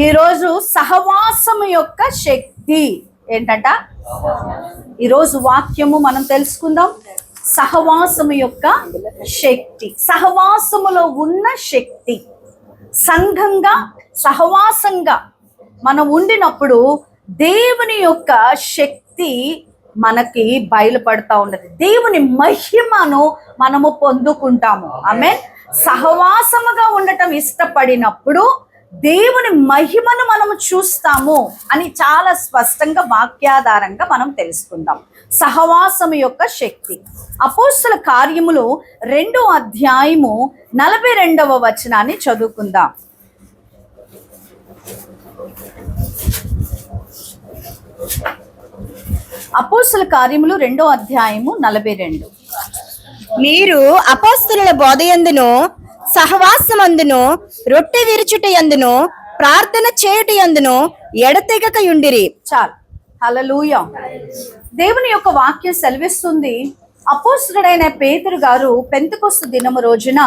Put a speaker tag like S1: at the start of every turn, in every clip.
S1: ఈరోజు సహవాసము యొక్క శక్తి ఏంటంట? ఈరోజు వాక్యము మనం తెలుసుకుందాం. సహవాసము యొక్క శక్తి, సహవాసములో ఉన్న శక్తి. సంఘంగా సహవాసంగా మనం ఉండినప్పుడు దేవుని యొక్క శక్తి మనకి బయలుపడతా ఉన్నది. దేవుని మహిమను మనము పొందుకుంటాము. ఆమేన్. సహవాసముగా ఉండటం ఇష్టపడినప్పుడు దేవుని మహిమను మనము చూస్తాము అని చాలా స్పష్టంగా వాక్యాధారంగా మనం తెలుసుకుందాం. సహవాసము యొక్క శక్తి. అపోస్తల కార్యములు 2వ అధ్యాయము 42వ వచనాన్ని చదువుకుందాం. అపోస్తల కార్యములు 2వ అధ్యాయము 42.
S2: మీరు అపోస్తలుల బోధయందును సహవాసమందును రొట్టె విరుచుటయందును ప్రార్థన చేయుటయందును ఎడతెగక యుండిరి.
S1: చాలు. హల్లెలూయా. దేవుని యొక్క వాక్యం సెలవిస్తుంది, అపోస్తలుడైన పేతురు గారు పెంతెకొస్తు దినము రోజున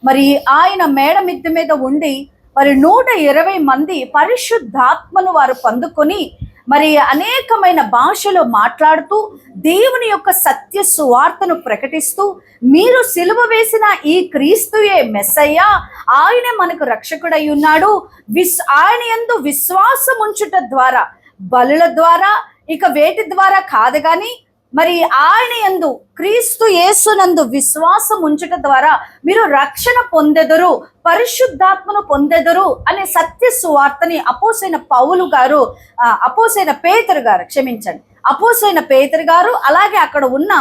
S1: మరి ఆయన మేడ మిద్దె మీద ఉండి మరి 120 మంది పరిశుద్ధాత్మను వారు పొందుకొని మరి అనేకమైన భాషలో మాట్లాడుతూ దేవుని యొక్క సత్య సువార్తను ప్రకటిస్తూ, మీరు సిలువ వేసిన ఈ క్రీస్తుయే మెస్సయ్య, ఆయనే మనకు రక్షకుడై ఉన్నాడు, ఆయన యందు విశ్వాసం ఉంచుట ద్వారా, బలుల ద్వారా, ఇక వేటి ద్వారా కాదు గాని మరి ఆయన యందు క్రీస్తు యేసునందు విశ్వాసం ఉంచుట ద్వారా మీరు రక్షణ పొందెదరు, పరిశుద్ధాత్మను పొందెదరు అనే సత్య సువార్తని అపోసైన పౌలు గారు, అపోసైన పేతురు గారు, క్షమించండి, అపోసైన పేతురు గారు అలాగే అక్కడ ఉన్న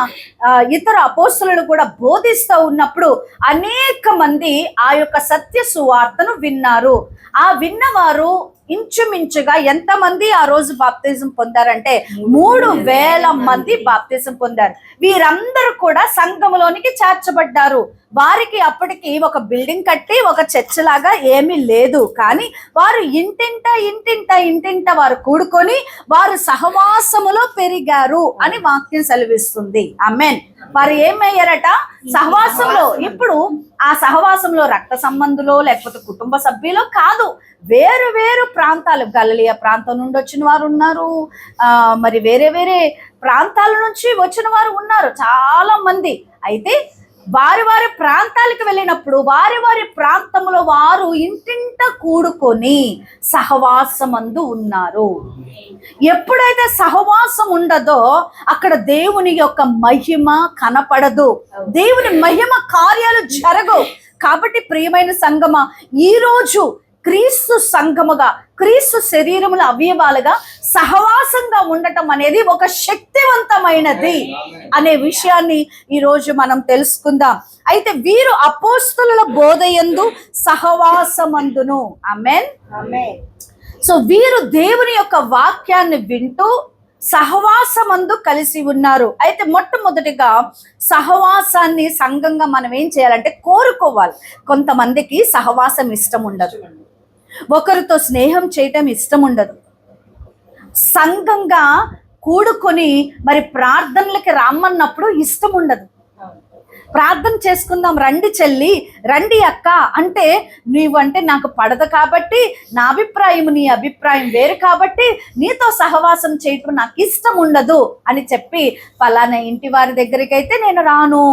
S1: ఇతర అపోస్తలులు కూడా బోధిస్తూ ఉన్నప్పుడు అనేక మంది ఆ యొక్క సత్య సువార్తను విన్నారు. ఆ విన్నవారు ఇంచుమించుగా ఎంతమంది ఆ రోజు బాప్తిజం పొందారంటే 3000 మంది బాప్తిజం పొందారు. వీరందరూ కూడా సంఘములోనికి చేర్చబడ్డారు. వారికి అప్పటికి ఒక బిల్డింగ్ కట్టి ఒక చర్చ్ లాగా ఏమీ లేదు, కానీ వారు ఇంటింట వారు కూడుకొని వారు సహవాసములో పెరిగారు అని వాక్యం సెలవిస్తుంది. ఆమేన్. వారు ఏమయ్యారట? సహవాసంలో. ఇప్పుడు ఆ సహవాసంలో రక్త సంబంధులో లేకపోతే కుటుంబ సభ్యులో కాదు, వేరు వేరు ప్రాంతాలు, గలిలయ ప్రాంతం నుండి వచ్చిన వారు ఉన్నారు, మరి వేరే వేరే ప్రాంతాల నుంచి వచ్చిన వారు ఉన్నారు చాలా మంది. అయితే వారి వారి ప్రాంతాలకు వెళ్ళినప్పుడు వారి వారి ప్రాంతంలో వారు ఇంటింట కూడుకొని సహవాసమందు ఉన్నారు. ఎప్పుడైతే సహవాసం ఉండదో అక్కడ దేవుని యొక్క మహిమ కనపడదు, దేవుని మహిమ కార్యాలు జరగవు. కాబట్టి ప్రియమైన సంగమా, ఈరోజు క్రీస్తు సంఘముగా, క్రీస్తు శరీరముల అవయవాలుగా సహవాసంగా ఉండటం అనేది ఒక శక్తివంతమైనది అనే విషయాన్ని ఈరోజు మనం తెలుసుకుందాం. అయితే వీరు అపోస్తలుల బోధయందు సహవాసమందును. ఆమేన్. సో వీరు దేవుని యొక్క వాక్యాన్ని వింటూ సహవాసమందు కలిసి ఉన్నారు. అయితే మొట్టమొదటిగా సహవాసాన్ని సంఘంగా మనం ఏం చేయాలంటే కోరుకోవాలి. కొంతమందికి సహవాసం ఇష్టం ఉండదు, ఒకరితో స్నేహం చేయటం ఇష్టం ఉండదు, సంఘంగా కూడుకొని మరి ప్రార్థనలకి రమ్మన్నప్పుడు ఇష్టం ఉండదు. ప్రార్థన చేసుకుందాం రండి చెల్లి, రండి అక్క అంటే నీవంటే నాకు పడదు కాబట్టి, నా అభిప్రాయం నీ అభిప్రాయం వేరు కాబట్టి నీతో సహవాసం చేయటం నాకు ఇష్టం ఉండదు అని చెప్పి పలానా ఇంటి వారి దగ్గరికి అయితే నేను రాను,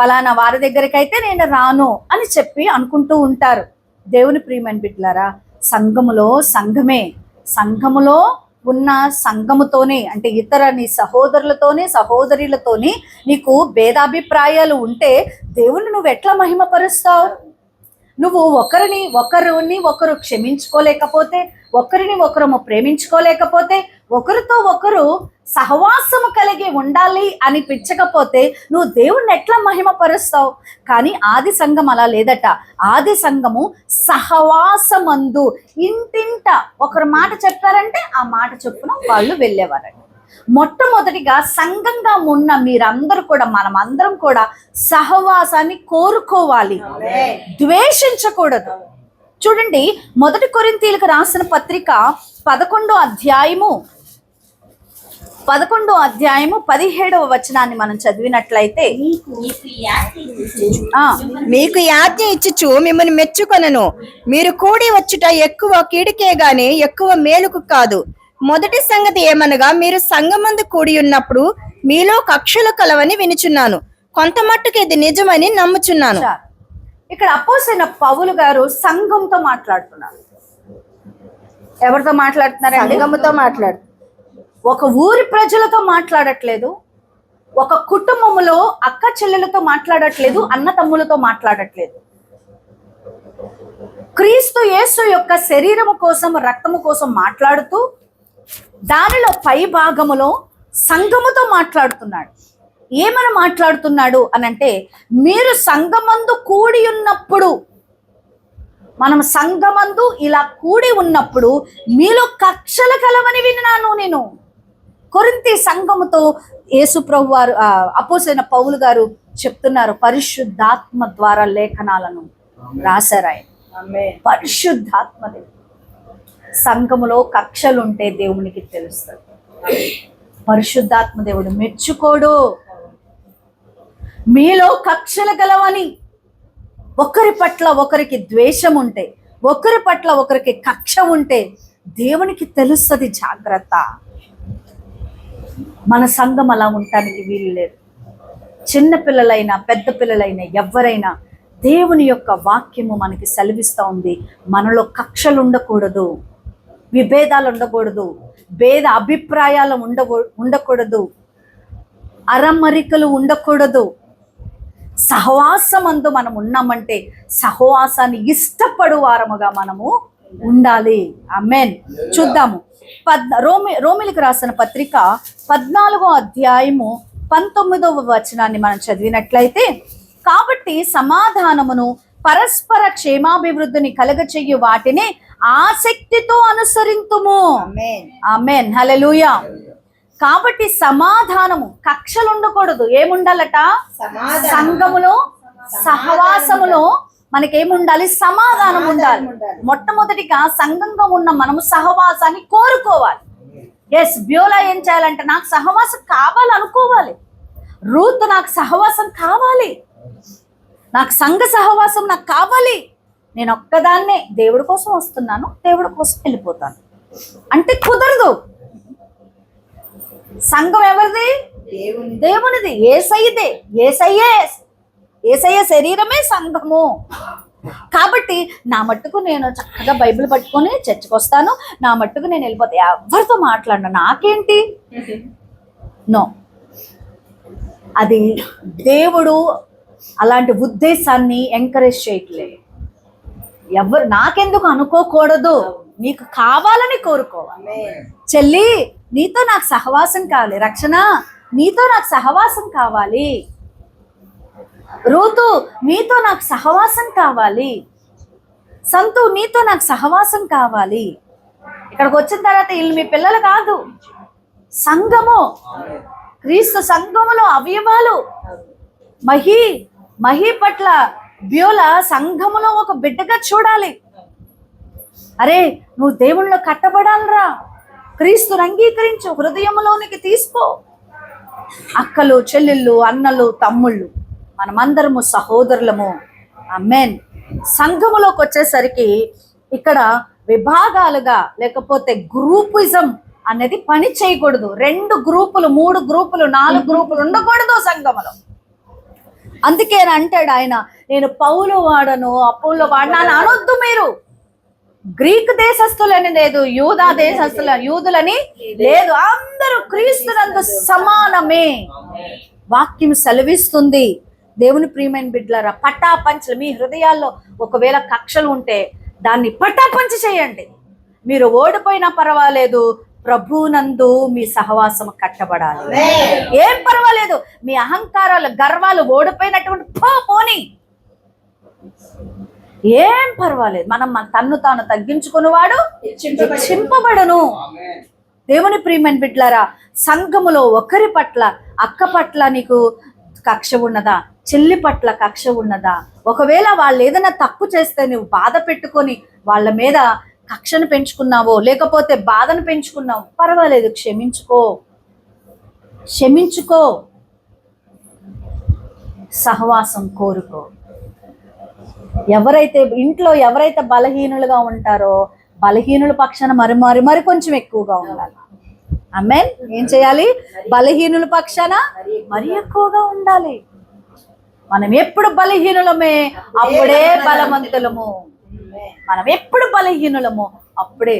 S1: పలానా వారి దగ్గరికి అయితే నేను రాను అని చెప్పి అనుకుంటూ ఉంటారు. దేవుని ప్రియమైన బిడ్డలారా, సంఘములో సంఘమే, సంఘములో ఉన్న సంఘముతోనే అంటే ఇతర నీ సహోదరులతోనే సహోదరులతోనే నీకు భేదాభిప్రాయాలు ఉంటే దేవుని నువ్వు ఎట్లా మహిమపరుస్తావు? నువ్వు ఒకరిని ఒకరు క్షమించుకోలేకపోతే, ఒకరిని ఒకరు ప్రేమించుకోలేకపోతే, ఒకరితో ఒకరు సహవాసము కలిగి ఉండాలి అనిపించకపోతే నువ్వు దేవుణ్ణి ఎట్లా మహిమపరుస్తావు? కానీ ఆది సంఘం అలా లేదట. ఆది సంఘము సహవాసమందు, ఇంటింట ఒకరు మాట చెప్పారంటే ఆ మాట చొప్పున వాళ్ళు వెళ్ళేవారట. మొట్టమొదటిగా సంఘంగా ఉన్న మీరందరూ కూడా, మనమందరం కూడా సహవాసాన్ని కోరుకోవాలి, ద్వేషించకూడదు. చూడండి, 1 కొరింథీయులకు రాసిన పత్రిక 11వ అధ్యాయము 11వ అధ్యాయము 17వ వచనాన్ని మనం చదివినట్లయితే
S2: మీకు ఈ ఆజ్ఞ ఇచ్చుచు మిమ్మల్ని మెచ్చుకొనను, మీరు కూడి వచ్చుట ఎక్కువ కీడుకే గాని ఎక్కువ మేలుకు కాదు. మొదటి సంగతి ఏమనగా, మీరు సంఘమందు కూడి ఉన్నప్పుడు మీలో కక్షలు కలవని వినుచున్నాను. కొంత మట్టుకు ఇది నిజమని నమ్ముచున్నాను.
S1: ఇక్కడ అపోస్తలుడైన పౌలు గారు సంఘంతో మాట్లాడుతున్నారు. ఎవరితో మాట్లాడుతున్నారండి?
S2: సంఘముతో మాట్లాడు.
S1: ఒక ఊరి ప్రజలతో మాట్లాడట్లేదు, ఒక కుటుంబంలో అక్క చెల్లెలతో మాట్లాడట్లేదు, అన్న తమ్ములతో మాట్లాడట్లేదు. క్రీస్తు యేసు యొక్క శరీరము కోసం, రక్తము కోసం మాట్లాడుతూ దానిలో పై భాగములో సంఘముతో మాట్లాడుతున్నాడు. ఏమని మాట్లాడుతున్నాడు అనంటే, మీరు సంఘమందు కూడి ఉన్నప్పుడు, మనం సంఘమందు ఇలా కూడి ఉన్నప్పుడు మీలో కక్షలు కలవని విన్నాను నేను. కొరింథీ సంఘముతో యేసు ప్రభు వారు అపోస్తలుడైన పౌలు గారు చెప్తున్నారు, పరిశుద్ధాత్మ ద్వారా లేఖనాలను రాశారు ఆయన. పరిశుద్ధాత్మ సంఘములో కక్షలుంటే దేవునికి తెలుస్తుంది. పరిశుద్ధాత్మ దేవుడు మెచ్చుకోడు. మీలో కక్షలు గలవని, ఒకరి పట్ల ఒకరికి ద్వేషం ఉంటే, ఒకరి పట్ల ఒకరికి కక్ష ఉంటే దేవునికి తెలుస్తుంది. జాగ్రత్త. మన సంఘం అలా ఉండటానికి వీలు లేదు. చిన్న పిల్లలైనా పెద్ద పిల్లలైనా ఎవరైనా దేవుని యొక్క వాక్యము మనకి సెలవిస్తూ ఉంది, మనలో కక్షలు ఉండకూడదు, విభేదాలు ఉండకూడదు, భేద అభిప్రాయాలు ఉండకూడదు, అరమరికలు ఉండకూడదు. సహవాసమందు మనం ఉన్నామంటే సహవాసాన్ని ఇష్టపడు వారముగా మనము ఉండాలి. ఆమేన్. చూద్దాము. రోమిలకు రాసిన పత్రిక 14వ అధ్యాయము 19వ వచనాన్ని మనం చదివినట్లయితే, కాబట్టి సమాధానమును పరస్పర క్షేమాభివృద్ధిని కలగచెయ్యు వాటిని ఆసక్తితో అనుసరింతుము. ఆమేన్. హల్లెలూయా. కాబట్టి సమాధానము, కక్షలు ఉండకూడదు. ఏముండాలట? సంఘములో, సహవాసములో మనకేముండాలి? సమాధానం ఉండాలి. మొట్టమొదటిగా సంఘంగా ఉన్న మనము సహవాసాన్ని కోరుకోవాలి. ఎస్, బ్యోలా ఏం చేయాలంటే, నాకు సహవాసం కావాలనుకోవాలి. రూత్, నాకు సహవాసం కావాలి, నాకు సంఘ సహవాసం నాకు కావాలి. నేను ఒక్కదాన్నే దేవుడి కోసం వస్తున్నాను, దేవుడి కోసం వెళ్ళిపోతాను అంటే కుదరదు. సంఘం ఎవరిది? దేవునిది. ఏసయ్యదే. ఏసయ్య శరీరమే సంఘము. కాబట్టి నా మట్టుకు నేను చక్కగా బైబిల్ పట్టుకొని చర్చకు వస్తాను, నా మట్టుకు నేను వెళ్ళిపోతా, ఎవరితో మాట్లాడినా నాకేంటి? నో, అది దేవుడు అలాంటి ఉద్దేశాన్ని ఎంకరేజ్ చేయట్లేదు. ఎవరు నాకెందుకు అనుకోకూడదు, నీకు కావాలని కోరుకోవాలి. చెల్లి, నీతో నాకు సహవాసం కావాలి. రక్షణ, నీతో నాకు సహవాసం కావాలి. రూతు, నీతో నాకు సహవాసం కావాలి. సంతు, నీతో నాకు సహవాసం కావాలి. ఇక్కడికి వచ్చిన తర్వాత వీళ్ళు మీ పిల్లలు కాదు, సంఘము, క్రీస్తు సంఘములో అవయవాలు. మహి పట్ల బ్యోల సంఘములో ఒక బిడ్డగా చూడాలి. అరే, నువ్వు దేవుళ్ళో కట్టబడాలరా, క్రీస్తుని అంగీకరించు, హృదయంలోనికి తీసుకో. అక్కలు, చెల్లెళ్ళు, అన్నలు, తమ్ముళ్ళు, మనమందరము సహోదరులము. ఆమేన్. సంఘములోకి వచ్చేసరికి ఇక్కడ విభాగాలుగా, లేకపోతే గ్రూపిజం అనేది పని చేయకూడదు. 2 గ్రూపులు, 3 గ్రూపులు, 4 గ్రూపులు ఉండకూడదు సంఘములో. అందుకే అంటాడు ఆయన, నేను పౌలు వాడను, అపోలో వాడను అని అనొద్దు. మీరు గ్రీక్ దేశస్తులని లేదు, యూదా యూదులని లేదు, అందరూ క్రీస్తునందు సమానమే. వాక్యం సెలవిస్తుంది. దేవుని ప్రియమైన బిడ్డలారా, పటాపంచలు మీ హృదయాల్లో ఒకవేళ కక్షలు ఉంటే దాన్ని పటాపంచ చేయండి. మీరు ఓడిపోయినా పర్వాలేదు, ప్రభునందు మీ సహవాసం కట్టబడాలి. ఏం పర్వాలేదు, మీ అహంకారాలు, గర్వాలు ఓడిపోయినటువంటి పోని, ఏం పర్వాలేదు. మన తన్ను తాను తగ్గించుకునేవాడు హెచ్చింపబడును. దేవుని ప్రియమైన బిడ్డలారా, సంఘములో ఒకరి పట్ల, అక్క పట్ల నీకు కక్ష ఉన్నదా? చెల్లి పట్ల కక్ష ఉన్నదా? ఒకవేళ వాళ్ళు ఏదైనా తప్పు చేస్తే నువ్వు బాధ పెట్టుకొని వాళ్ళ మీద కక్షను పెంచుకున్నావో, లేకపోతే బాధను పెంచుకున్నావు, పర్వాలేదు, క్షమించుకో. క్షమించుకో, సహవాసం కోరుకో. ఇంట్లో ఎవరైతే బలహీనులుగా ఉంటారో బలహీనుల పక్షాన మరి కొంచెం ఎక్కువగా ఉండాలి. ఆమేన్. ఏం చేయాలి? బలహీనుల పక్షాన మరి ఎక్కువగా ఉండాలి. మనం ఎప్పుడు బలహీనులమే అప్పుడే బలవంతులము. మనం ఎప్పుడు బలహీనులము అప్పుడే.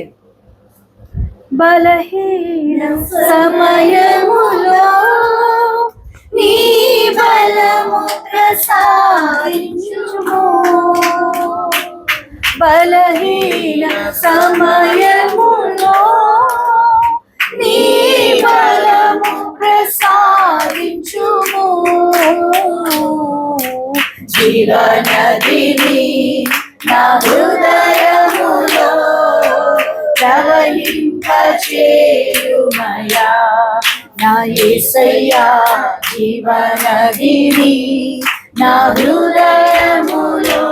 S1: బలహీన సమయములో నీ బలము ప్రసాదించుము. బలహీన సమయములో నీ బలము ప్రసాదించుము. జీవనదిని నా హృదయములో ప్రవహింపచేయుమయా నా యేసయ్యా. జీవనదిని నా హృదయములో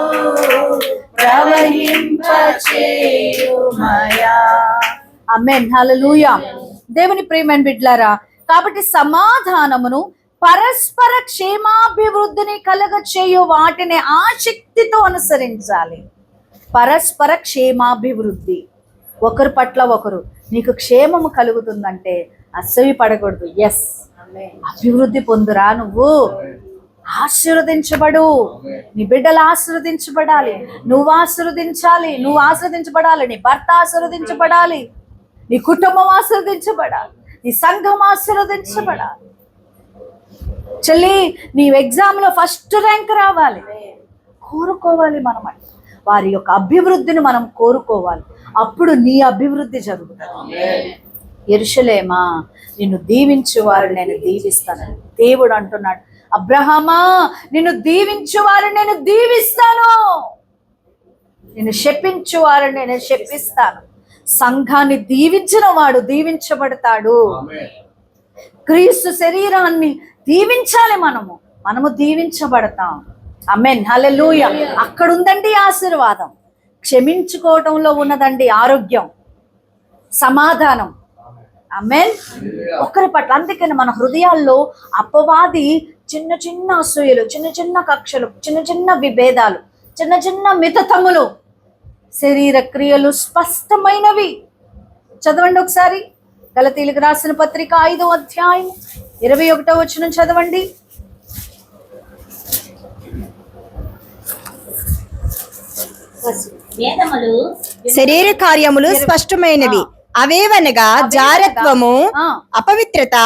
S1: ప్రవహింపచేయుమయా. ఆమేన్. హల్లెలూయా. దేవుని ప్రియమైన బిడ్డలారా, కాబట్టి సమాధానమును పరస్పర క్షేమాభివృద్ధిని కలగ చేయు వాటిని ఆసక్తితో అనుసరించాలి. పరస్పర క్షేమాభివృద్ధి, ఒకరి పట్ల ఒకరు. నీకు క్షేమము కలుగుతుందంటే అసూయ పడకూడదు. ఎస్, అభివృద్ధి పొందురా. నువ్వు ఆశీర్వదించబడు. నీ బిడ్డలు ఆశీర్వదించబడాలి, నువ్వు ఆశీర్వదించాలి, నువ్వు ఆశీర్వదించబడాలి, నీ భర్త ఆశీర్వదించబడాలి, నీ కుటుంబం ఆశీర్వదించబడాలి, నీ సంఘం ఆశీర్వదించబడాలి. చెల్లి, నీ ఎగ్జామ్లో ఫస్ట్ ర్యాంక్ రావాలి, కోరుకోవాలి. మనం వారి యొక్క అభివృద్ధిని మనం కోరుకోవాలి. అప్పుడు నీ అభివృద్ధి జరుగుతుంది. యెరూషలేమా, నిన్ను దీవించు వారు నేను దీవిస్తాను. దేవుడు అంటున్నాడు, అబ్రహామా నిన్ను దీవించు వారు నేను దీవిస్తాను, నిన్ను శపించు వారు నేను శపిస్తాను. సంఘాన్ని దీవించిన వాడు దీవించబడతాడు. క్రీస్తు శరీరాన్ని దీవించాలి. మనము దీవించబడతాం. ఆమేన్. హల్లెలూయా. అక్కడ ఉందండి ఆశీర్వాదం. క్షమించుకోవటంలో ఉన్నదండి ఆరోగ్యం, సమాధానం. ఆమేన్. ఒకరి పట్ల. అందుకని మన హృదయాల్లో అపవాది చిన్న చిన్న అసూయలు, చిన్న చిన్న కక్షలు, చిన్న చిన్న విభేదాలు, చిన్న చిన్న మితతములు, శరీర క్రియలు స్పష్టమైనవి. చదవండి ఒకసారి గలతీయులకు రాసిన పత్రిక 5వ అధ్యాయం 21వ వచనం చదవండి.
S2: శరీర కార్యములు స్పష్టమైనవి. అవేవనగా జారత్వము, అపవిత్రత,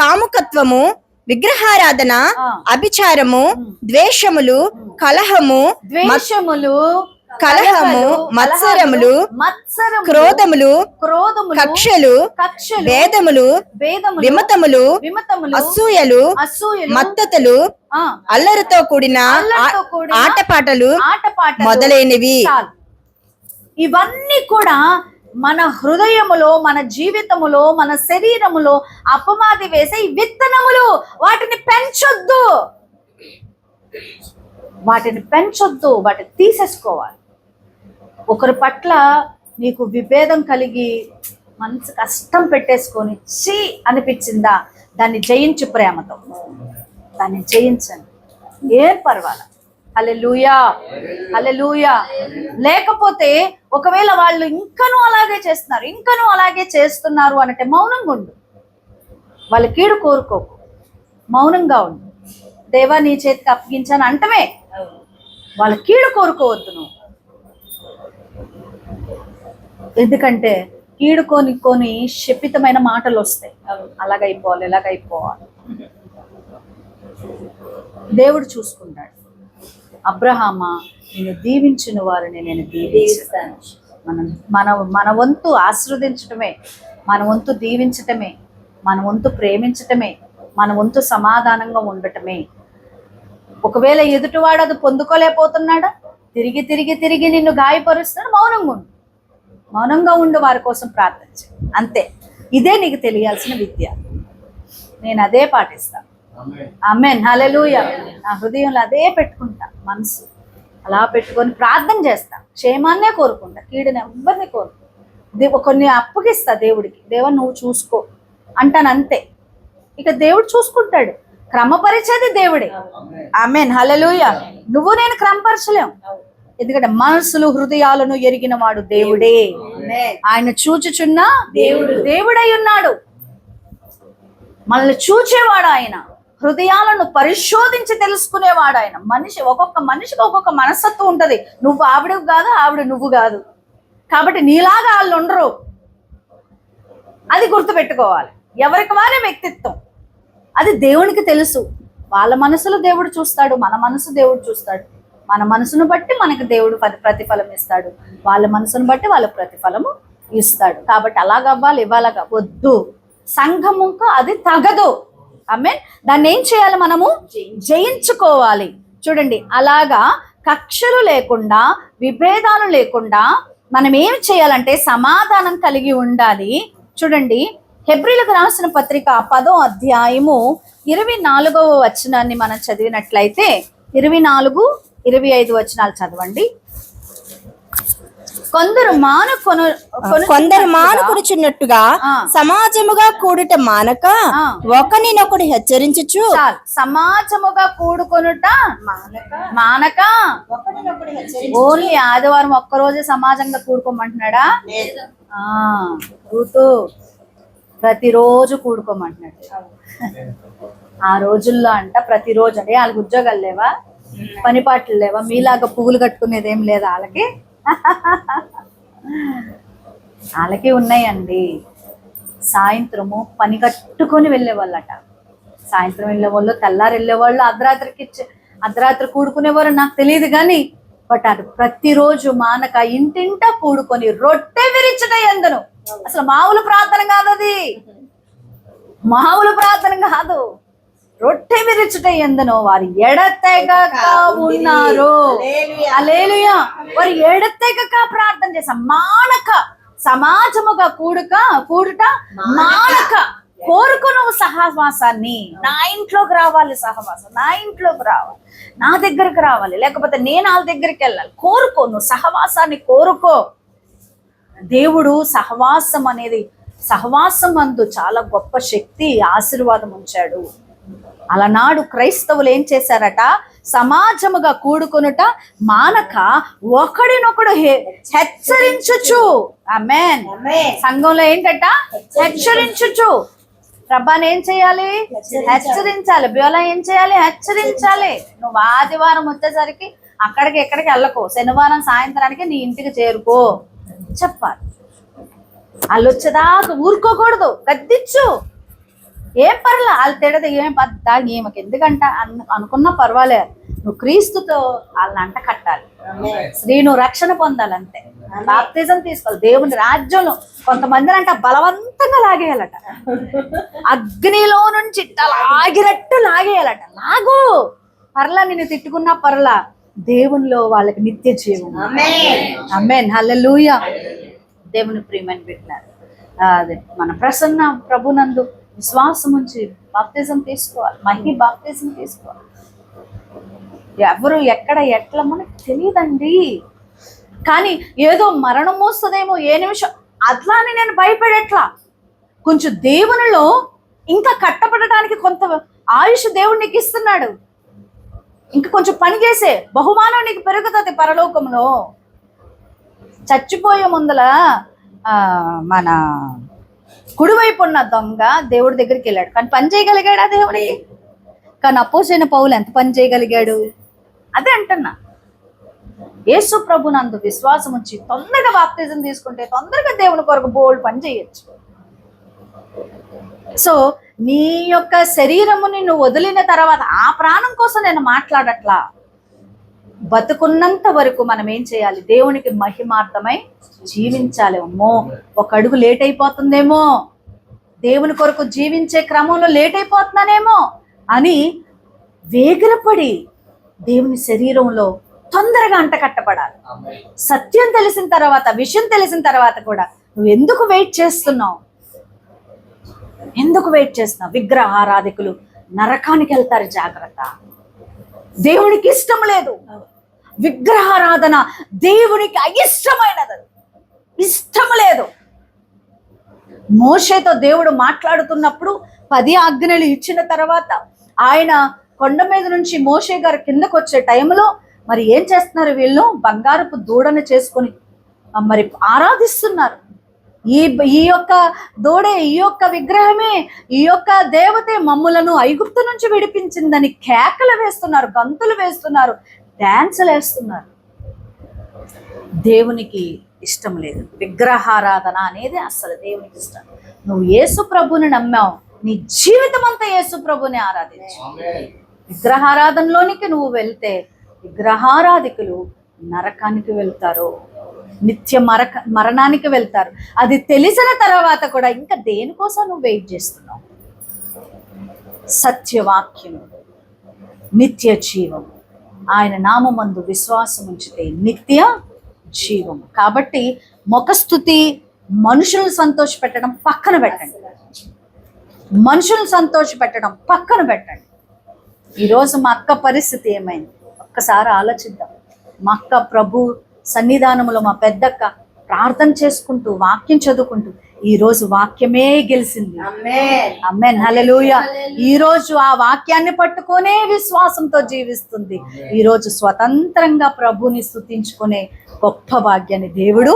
S2: కాముకత్వము, విగ్రహారాధన, అభిచారము, ద్వేషములు, కలహము, మత్సరములు, క్రోధములు, కక్షలు, భేదములు, విమతములు, అసూయలు, మత్తతులు, అల్లరితో కూడిన ఆటపాటలు మొదలైనవి.
S1: ఇవన్నీ కూడా మన హృదయములో, మన జీవితములో, మన శరీరములో అపవాది వేసే విత్తనములు. వాటిని పెంచొద్దు, వాటిని తీసేసుకోవాలి. ఒకరి పట్ల నీకు విభేదం కలిగి మనసు కష్టం పెట్టేసుకొని చీ అనిపించిందా, దాన్ని జయించు. ప్రేమతో దాన్ని జయించండి, ఏం పర్వాలేదు. హల్లెలూయా, హల్లెలూయా. లేకపోతే ఒకవేళ వాళ్ళు ఇంకనూ అలాగే చేస్తున్నారు అంటే మౌనంగా ఉండు. వాళ్ళ కీడు కోరుకోకు, మౌనంగా ఉండు. దేవా నీ చేతికి అప్పగించాను అంటమే, వాళ్ళ కీడు కోరుకోవద్దు నువ్వు. ఎందుకంటే కీడు కొని శపితమైన మాటలు వస్తాయి. అలాగైపోవాలి, ఇలాగైపోవాలి. దేవుడు చూసుకుంటాడు. అబ్రహామా నేను దీవించిన వారిని నేను దీవిస్తాను. మన వంతు ఆశీర్వదించటమే, మన వంతు దీవించటమే, మన వంతు ప్రేమించటమే, మన వంతు సమాధానంగా ఉండటమే. ఒకవేళ ఎదుటివాడు అది పొందుకోలేకపోతున్నాడా, తిరిగి నిన్ను గాయపరుస్తున్నాడు, మౌనంగా ఉండు, వారి కోసం ప్రార్థించు. అంతే. ఇదే నీకు తెలియాల్సిన విద్య. నేను అదే పాటిస్తాను. ఆమేన్. హల్లెలూయా. నా హృదయంలో అదే పెట్టుకుంటా, మనసు అలా పెట్టుకొని ప్రార్థన చేస్తా. క్షేమాన్నే కోరుకుంటా, కీడుని ఎవ్వరిని కోరుకుంటా. కొన్ని అప్పగిస్తా దేవుడికి. దేవా నువ్వు చూసుకో అంటాను, అంతే. ఇక దేవుడు చూసుకుంటాడు. క్రమపరిచేది దేవుడే. ఆమేన్, హల్లెలూయా. నువ్వు నేను క్రమపరచలేం, ఎందుకంటే మనసులు హృదయాలను ఎరిగిన వాడు దేవుడే. ఆయన చూచుచున్న దేవుడై ఉన్నాడు. మనల్ని చూచేవాడు ఆయన, హృదయాలను పరిశోధించి తెలుసుకునేవాడు ఆయన. ఒక్కొక్క మనిషికి ఒక్కొక్క మనస్తత్వం ఉంటది. నువ్వు ఆవిడ కాదు, ఆవిడ నువ్వు కాదు, కాబట్టి నీలాగా వాళ్ళు ఉండరు. అది గుర్తుపెట్టుకోవాలి. ఎవరికి వారే వ్యక్తిత్వం, అది దేవునికి తెలుసు. వాళ్ళ మనసులో దేవుడు చూస్తాడు, మన మనసు దేవుడు చూస్తాడు. మన మనసును బట్టి మనకు దేవుడు ప్రతిఫలం ఇస్తాడు, వాళ్ళ మనసును బట్టి వాళ్ళ ప్రతిఫలము ఇస్తాడు. కాబట్టి అలాగవ్వాలి, ఇవ్వాలగా వద్దు. సంఘముకు అది తగదు. ఆమేన్. దాన్ని ఏం చేయాలి? మనము జయించుకోవాలి. చూడండి, అలాగా కక్షలు లేకుండా, విభేదాలు లేకుండా మనం ఏం చేయాలంటే సమాధానం కలిగి ఉండాలి. చూడండి, హెబ్రీలకు రాసిన పత్రిక 10వ అధ్యాయము 24వ వచనాన్ని మనం చదివినట్లయితే, 24, 25 వచనాలు చదవండి. కొందరు
S2: మానుకొనుచున్నట్టుగా సమాజముగా కూడుట మానక ఒకరినొకడు హెచ్చరించుచు.
S1: సమాజముగా కూడుకొనుట మానక ఓన్లీ ఆదివారం ఒక్కరోజే సమాజంగా కూడుకోమంటున్నాడా? రూతు ప్రతిరోజు కూడుకోమంటున్నాడు. ఆ రోజుల్లో అంట ప్రతిరోజు, అంటే వాళ్ళకి ఉద్యోగాలు లేవా, పనిపాట్లు లేవా, మీలాగా పువ్వులు కట్టుకునేది ఏం లేదా వాళ్ళకి? వాళ్ళకి ఉన్నాయండి. సాయంత్రము పని కట్టుకొని వెళ్ళేవాళ్ళట. సాయంత్రం వెళ్ళేవాళ్ళు, తెల్లారు వెళ్ళేవాళ్ళు, అర్ధరాత్రి కూడుకునేవారు నాకు తెలియదు కానీ, బట్ అది ప్రతిరోజు మానక ఇంటింటా కూడుకొని రొట్టె విరిచుట యందును. అసలు మామూలు ప్రార్థన కాదు, అది మామూలు ప్రార్థన కాదు. రొట్టె విరుచుట యందును వారు ఎడతెగక ఉన్నారు. హల్లెలూయా. వారు ఎడతెగక ప్రార్థన చేశారు. మానక సమాజముగా కూడుట మానక కోరుకు నువ్వు సహవాసాన్ని. నా ఇంట్లోకి రావాలి సహవాసం, నా ఇంట్లోకి రావాలి, నా దగ్గరికి రావాలి, లేకపోతే నేను వాళ్ళ దగ్గరికి వెళ్ళాలి. కోరుకో, నువ్వు సహవాసాన్ని కోరుకో. దేవుడు సహవాసం అందు చాలా గొప్ప శక్తి, ఆశీర్వాదం ఉంచాడు. అలనాడు క్రైస్తవులు ఏం చేశారట? సమాజముగా కూడుకొనుట మానక ఒకడినొకడు హెచ్చరించుచు. ఆమేన్. సంఘంలో ఏంటట? హెచ్చరించుచు. ప్రభాని ఏం చేయాలి? హెచ్చరించాలి. బియోలా ఏం చేయాలి? హెచ్చరించాలి. నువ్వు ఆదివారం వచ్చేసరికి అక్కడికి ఎక్కడికి వెళ్ళకో, శనివారం సాయంత్రానికి నీ ఇంటికి చేరుకో చెప్పాలి. వాళ్ళు వచ్చేదాకా ఊరుకోకూడదు, గద్దించు. ఏం పర్లే, వాళ్ళు తిడదు, ఏం పద్దా ఈమెకి ఎందుకంట అనుకున్నా పర్వాలేదు. నువ్వు క్రీస్తుతో వాళ్ళని అంట కట్టాలి. నువ్వు రక్షణ పొందాలంతే, బాప్తిజం తీసుకోవాలి. దేవుని రాజ్యంలో కొంతమందిని అంట బలవంతంగా లాగేయాలట, అగ్నిలో నుంచి లాగినట్టు లాగేయాలట. లాగు, పర్లా, నిన్ను తిట్టుకున్నా పర్లా, దేవునిలో వాళ్ళకి నిత్య జీవం. ఆమేన్, హల్లెలూయా. దేవుని ప్రియమైన బిడ్డలారా, అదే మన ప్రసన్న ప్రభునందు విశ్వాసం ఉంచి బాప్తిజం తీసుకోవాలి, బాప్తిజం తీసుకోవాలి. ఎవరు ఎక్కడ ఎట్లా మనకు తెలియదండి, కానీ ఏదో మరణం వస్తుందేమో ఏ నిమిషం అట్లా అని నేను భయపడేట్లా. కొంచెం దేవునిలో ఇంకా కట్టబడటానికి కొంత ఆయుష్ దేవుడు నీకు ఇస్తున్నాడు. ఇంకా కొంచెం పని చేసే బహుమానం నీకు పెరుగుతుంది పరలోకంలో. చచ్చిపోయే ముందల మన కుడివైపు ఉన్న దొంగ దేవుడి దగ్గరికి వెళ్ళాడు, కానీ పని చేయగలిగాడా దేవుడికి? కానీ అపోసైన పౌలు ఎంత పని చేయగలిగాడు? అదే అంటున్నా, యేసు ప్రభునందు విశ్వాసం ఉంచి తొందరగా బాప్తిజం తీసుకుంటే తొందరగా దేవుని కొరకు బోల్డ్ పని చేయొచ్చు. సో నీ యొక్క శరీరముని నువ్వు వదిలిన తర్వాత ఆ ప్రాణం కోసం నేను మాట్లాడట్లా. బతుకున్నంత వరకు మనం ఏం చేయాలి? దేవునికి మహిమార్థమై జీవించాలి. అమ్మో, ఒక అడుగు లేట్ అయిపోతుందేమో, దేవుని కొరకు జీవించే క్రమంలో లేట్ అయిపోతున్నానేమో అని వేగిరపడి దేవుని శరీరంలో తొందరగా అంటకట్టబడాలి. సత్యం తెలిసిన తర్వాత, విషయం తెలిసిన తర్వాత కూడా నువ్వు ఎందుకు వెయిట్ చేస్తున్నావు? విగ్రహారాధికులు నరకానికి వెళ్తారు, జాగ్రత్త. దేవునికి ఇష్టం లేదు విగ్రహారాధన, దేవునికి అయిష్టమైనది, ఇష్టం లేదు. మోషేతో దేవుడు మాట్లాడుతున్నప్పుడు 10 ఆజ్ఞలు ఇచ్చిన తర్వాత ఆయన కొండ మీద నుంచి మోషే గారు కిందకు వచ్చే టైంలో మరి ఏం చేస్తున్నారు వీళ్ళు? బంగారపు దూడను చేసుకొని మరి ఆరాధిస్తున్నారు. ఈ యొక్క దూడే, ఈ యొక్క విగ్రహమే, ఈ యొక్క దేవతే మమ్ములను ఐగుప్తు నుంచి విడిపించిందని కేకలు వేస్తున్నారు, గంతులు వేస్తున్నారు, డాన్సులు వేస్తున్నారు. దేవునికి ఇష్టం లేదు విగ్రహారాధన అనేది, అసలు దేవునికి ఇష్టం. నువ్వు యేసు ప్రభుని నమ్మావు, నీ జీవితం అంతా యేసు ప్రభుని ఆరాధించు. విగ్రహారాధనలోనికి నువ్వు వెళ్తే విగ్రహారాధికులు నరకానికి వెళ్తారు, నిత్య మరణానికి వెళ్తారు. అది తెలిసిన తర్వాత కూడా ఇంకా దేనికోసం నువ్వు వెయిట్ చేస్తున్నావు? సత్యవాక్యం నిత్య జీవం, ఆయన నామమందు విశ్వాసం ఉంచితే నిత్య జీవం. కాబట్టి ముఖస్తుతి మనుషులను సంతోషపెట్టడం పక్కన పెట్టండి, మనుషులను సంతోషపెట్టడం పక్కన పెట్టండి. ఈరోజు మా అక్క పరిస్థితి ఏమైంది ఒక్కసారి ఆలోచిద్దాం. మా అక్క ప్రభు సన్నిధానంలో, మా పెద్దక్క ప్రార్థన చేసుకుంటూ వాక్యం చదువుకుంటూ ఈరోజు వాక్యమే గెలిచింది. ఆమేన్, హల్లెలూయా. ఈరోజు ఆ వాక్యాన్ని పట్టుకునే విశ్వాసంతో జీవిస్తుంది. ఈరోజు స్వతంత్రంగా ప్రభుని స్తుతించుకునే గొప్ప భాగ్యాన్ని దేవుడు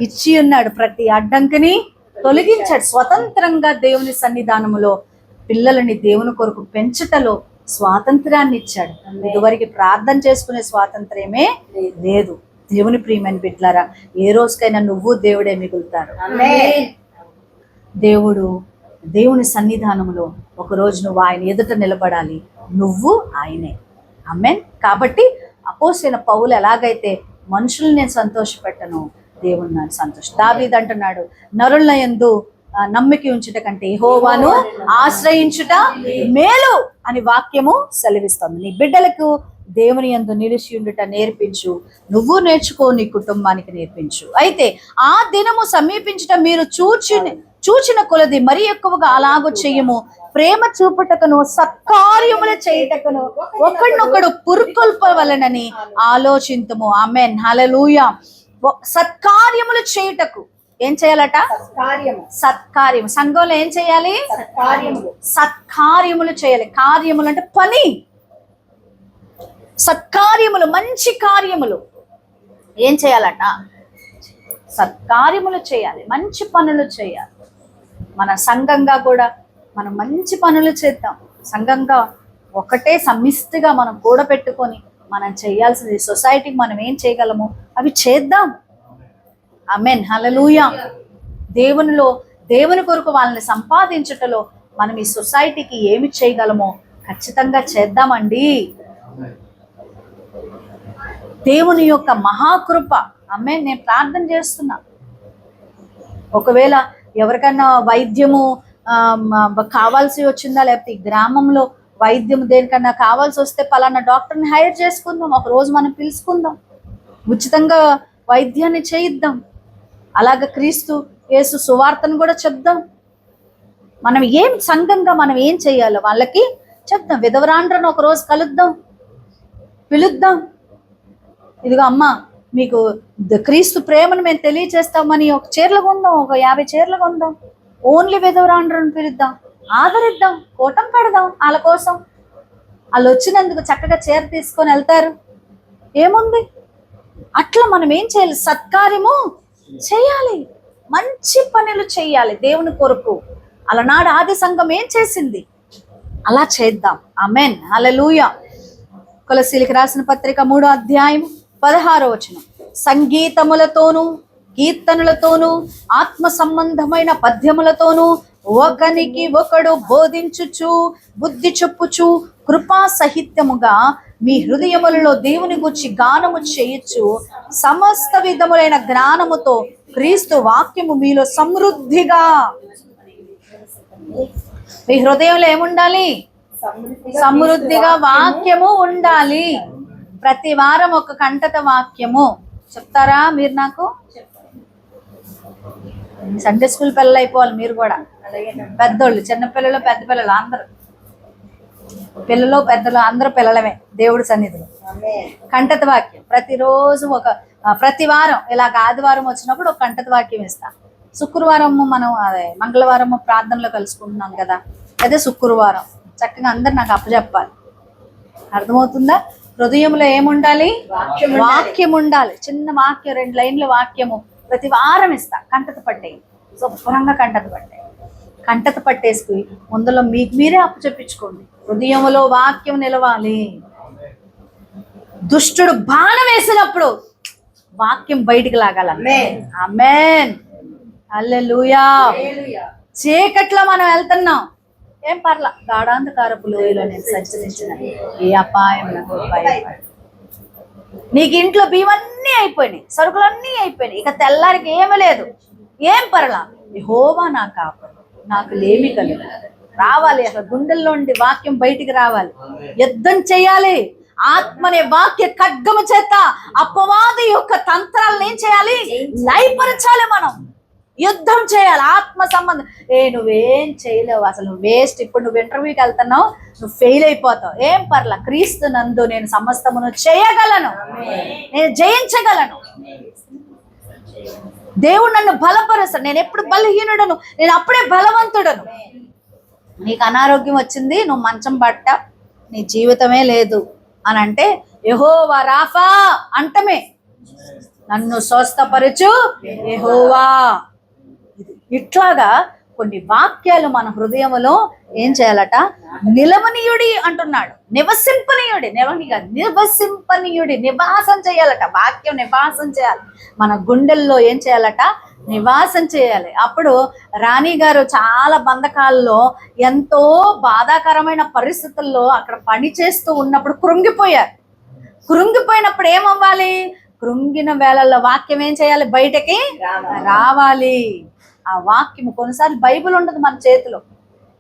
S1: ఇచ్చి ఉన్నాడు. ప్రతి అడ్డంకిని తొలగించాడు. స్వతంత్రంగా దేవుని సన్నిధానములో పిల్లలని దేవుని కొరకు పెంచుటలో స్వాతంత్రాన్ని ఇచ్చాడు. ఇదివరకు ప్రార్థన చేసుకునే స్వాతంత్ర్యమే లేదు. దేవుని ప్రియమైన బిడ్డలారా, ఏ రోజుకైనా నువ్వు దేవుడే మిగులుతారు. దేవుని సన్నిధానంలో ఒకరోజు నువ్వు ఆయన ఎదుట నిలబడాలి, నువ్వు ఆయనే. ఆమేన్. కాబట్టి అపోస్తలుడైన పౌలు ఎలాగైతే మనుషుల్ని నేను సంతోషపెట్టను, దేవుని నన్ను సంతోష. దావీదు అంటున్నాడు, నరుల యందు నమ్మిక ఉంచుట కంటే యెహోవాను ఆశ్రయించుట మేలు అని వాక్యము సెలవిస్తుంది. నీ బిడ్డలకు దేవుని యందు నిలిచి ఉండుట నేర్పించు, నువ్వు నేర్చుకో, నీ కుటుంబానికి నేర్పించు. అయితే ఆ దినము సమీపించుట మీరు చూచిన కొలది మరి ఎక్కువగా అలాగూ చెయ్యము. ప్రేమ చూపుటకును సత్కార్యములు చేయుటకును ఒకడినొకడు పురుకొల్పవలెనని ఆలోచింతుము. ఆమేన్, హల్లెలూయా. సత్కార్యములు చేయుటకు ఏం చేయాలట? సత్కార్యం. సంఘంలో ఏం చేయాలి? సత్కార్యములు చేయాలి. కార్యములు అంటే పని. సత్కార్యములు, మంచి కార్యములు ఏం చేయాలట? సత్కార్యములు చేయాలి, మంచి పనులు చేయాలి. మన సంఘంగా కూడా మనం మంచి పనులు చేద్దాం. సంఘంగా ఒకటే సమిష్టిగా మనం కూడబెట్టుకొని మనం చేయాల్సింది, సొసైటీకి మనం ఏం చేయగలమో అవి చేద్దాం. ఆమేన్, హల్లెలూయా. దేవుని కొరకు వాళ్ళని సంపాదించుటలో మనం ఈ సొసైటీకి ఏమి చేయగలమో ఖచ్చితంగా చేద్దామండి. దేవుని యొక్క మహాకృప. ఆమేన్. నేను ప్రార్థన చేస్తున్నా, ఒకవేళ ఎవరికన్నా వైద్యము కావాల్సి వచ్చిందా, లేకపోతే ఈ గ్రామంలో వైద్యం దేనికన్నా కావాల్సి వస్తే పలానా డాక్టర్ని హైర్ చేసుకుందాం, ఒక రోజు మనం పిలుచుకుందాం, ఉచితంగా వైద్యాన్ని చేయిద్దాం. అలాగే క్రీస్తు యేసు సువార్తను కూడా చెప్దాం. మనం సంఘంగా మనం ఏం చేయాలో వాళ్ళకి చెప్దాం. విధవరాండ్రను ఒక రోజు కలుద్దాం, పిలుద్దాం. ఇదిగో అమ్మ, మీకు క్రీస్తు ప్రేమను మేము తెలియజేస్తామని ఒక చీరలు కొందాం, ఒక 50 చీరలు కొందాం. ఓన్లీ విధవరాండ్రను పిలుద్దాం, ఆదరిద్దాం, కూటం పెడదాం. వాళ్ళ కోసం వాళ్ళు వచ్చినందుకు చక్కగా చీర తీసుకొని వెళ్తారు, ఏముంది. అట్లా మనం ఏం చేయాలి? సత్కార్యము చేయాలి, మంచి పనులు చేయాలి దేవుని కొరకు. అలనాడు ఆది సంఘం ఏం చేసింది, అలా చేద్దాం. ఆమేన్, హల్లెలూయా. కొలస్సీలకు రాసిన పత్రిక 3వ అధ్యాయం 16వ వచనం. సంగీతములతోనూ కీర్తనలతోనూ ఆత్మ సంబంధమైన పద్యములతోనూ ఒకనికి ఒకడు బోధించుచు బుద్ధి చెప్పుచు కృపా సహిత్యముగా మీ హృదయములలో దేవుని గురించి గానము చేయొచ్చు. సమస్త విధములైన జ్ఞానముతో క్రీస్తు వాక్యము మీలో సమృద్ధిగా. మీ హృదయంలో ఏముండాలి? సమృద్ధిగా వాక్యము ఉండాలి. ప్రతి వారం ఒక కంటత వాక్యము చెప్తారా మీరు? నాకు సండే స్కూల్ పిల్లలు అయిపోవాలి మీరు కూడా. పెద్దోళ్ళు, చిన్నపిల్లలు, పెద్ద పిల్లలు, అందరూ పిల్లలు పెద్దలు అందరూ పిల్లలమే దేవుడి సన్నిధిలో. కంటత వాక్యం ప్రతిరోజు ప్రతి వారం ఇలాగ ఆదివారం వచ్చినప్పుడు ఒక కంటత వాక్యం ఇస్తా. శుక్రవారము మనం మంగళవారము ప్రార్థనలో కలుసుకుంటున్నాం కదా, అదే శుక్రవారం. చక్కగా అందరు నాకు అప్పచెప్పాలి. అర్థమవుతుందా? హృదయంలో ఏముండాలి? వాక్యం ఉండాలి. చిన్న వాక్యం, 2 లైన్ల వాక్యము ప్రతి వారం ఇస్తా. కంటత పట్టేయి, శుభ్రంగా కంటత పట్టాయి. కంటత పట్టేసుకుని ముందులో మీకు మీరే అప్పు చెప్పించుకోండి. హృదయంలో వాక్యం నిలవాలి. దుష్టుడు బాణం వేసినప్పుడు వాక్యం బయటికి లాగాల. ఆమేన్, హల్లెలూయా. చీకట్లో మనం వెళ్తున్నాం, ఏం పర్లా, గాఢాంధకారపు లోయలో నేను సంచరించిన ఏ అపాయం నాకు భయపడదు. నీకు ఇంట్లో బియ్యమన్నీ అయిపోయినాయి, సరుకులన్నీ అయిపోయినాయి, ఇక తెల్లారికి ఏమీ లేదు, ఏం పర్లా, యెహోవా నా కాపరి, నాకు లేమి కలుగు. రావాలి, అసలు గుండెల్లోండి వాక్యం బయటికి రావాలి. యుద్ధం చేయాలి. ఆత్మనే వాక్య ఖడ్గము చేత అపవాది యొక్క తంత్రాలను ఏం చేయాలి? లయపరచాలి. మనం యుద్ధం చేయాలి. ఆత్మ సంబంధం. నువ్వేం చేయలేవు, అసలు నువ్వు వేస్ట్. ఇప్పుడు నువ్వు ఇంటర్వ్యూకి వెళ్తున్నావు, నువ్వు ఫెయిల్ అయిపోతావు, ఏం పర్లా, క్రీస్తు నందు నేను సమస్తమును చేయగలను, నేను జయించగలను. దేవుడు నన్ను బలపరుస్తాడు. నేను ఎప్పుడు బలహీనుడను, నేను అప్పుడే బలవంతుడను. నీకు అనారోగ్యం వచ్చింది, నువ్వు మంచం పట్టావు, నీ జీవితమే లేదు అని అంటే యెహోవా రాఫా అంటమే, నన్ను స్వస్థపరచు యెహోవా. ఇట్లాగా కొన్ని వాక్యాలు మన హృదయములో ఏం చేయాలట? నిలవనీయుడి అంటున్నాడు. నివసింపనీయుడి, నివసింపనీయుడి, నివాసం చేయాలట. వాక్యం నివాసం చేయాలి. మన గుండెల్లో ఏం చేయాలట? నివాసం చేయాలి. అప్పుడు రాణి గారు చాలా బంధకాల్లో, ఎంతో బాధాకరమైన పరిస్థితుల్లో అక్కడ పని చేస్తూ ఉన్నప్పుడు కృంగిపోయారు. కృంగిపోయినప్పుడు ఏమవ్వాలి? కృంగిన వేళల్లో వాక్యం ఏం చేయాలి? బయటకి రావాలి. ఆ వాక్యము, కొన్నిసార్లు బైబిల్ ఉండదు మన చేతిలో,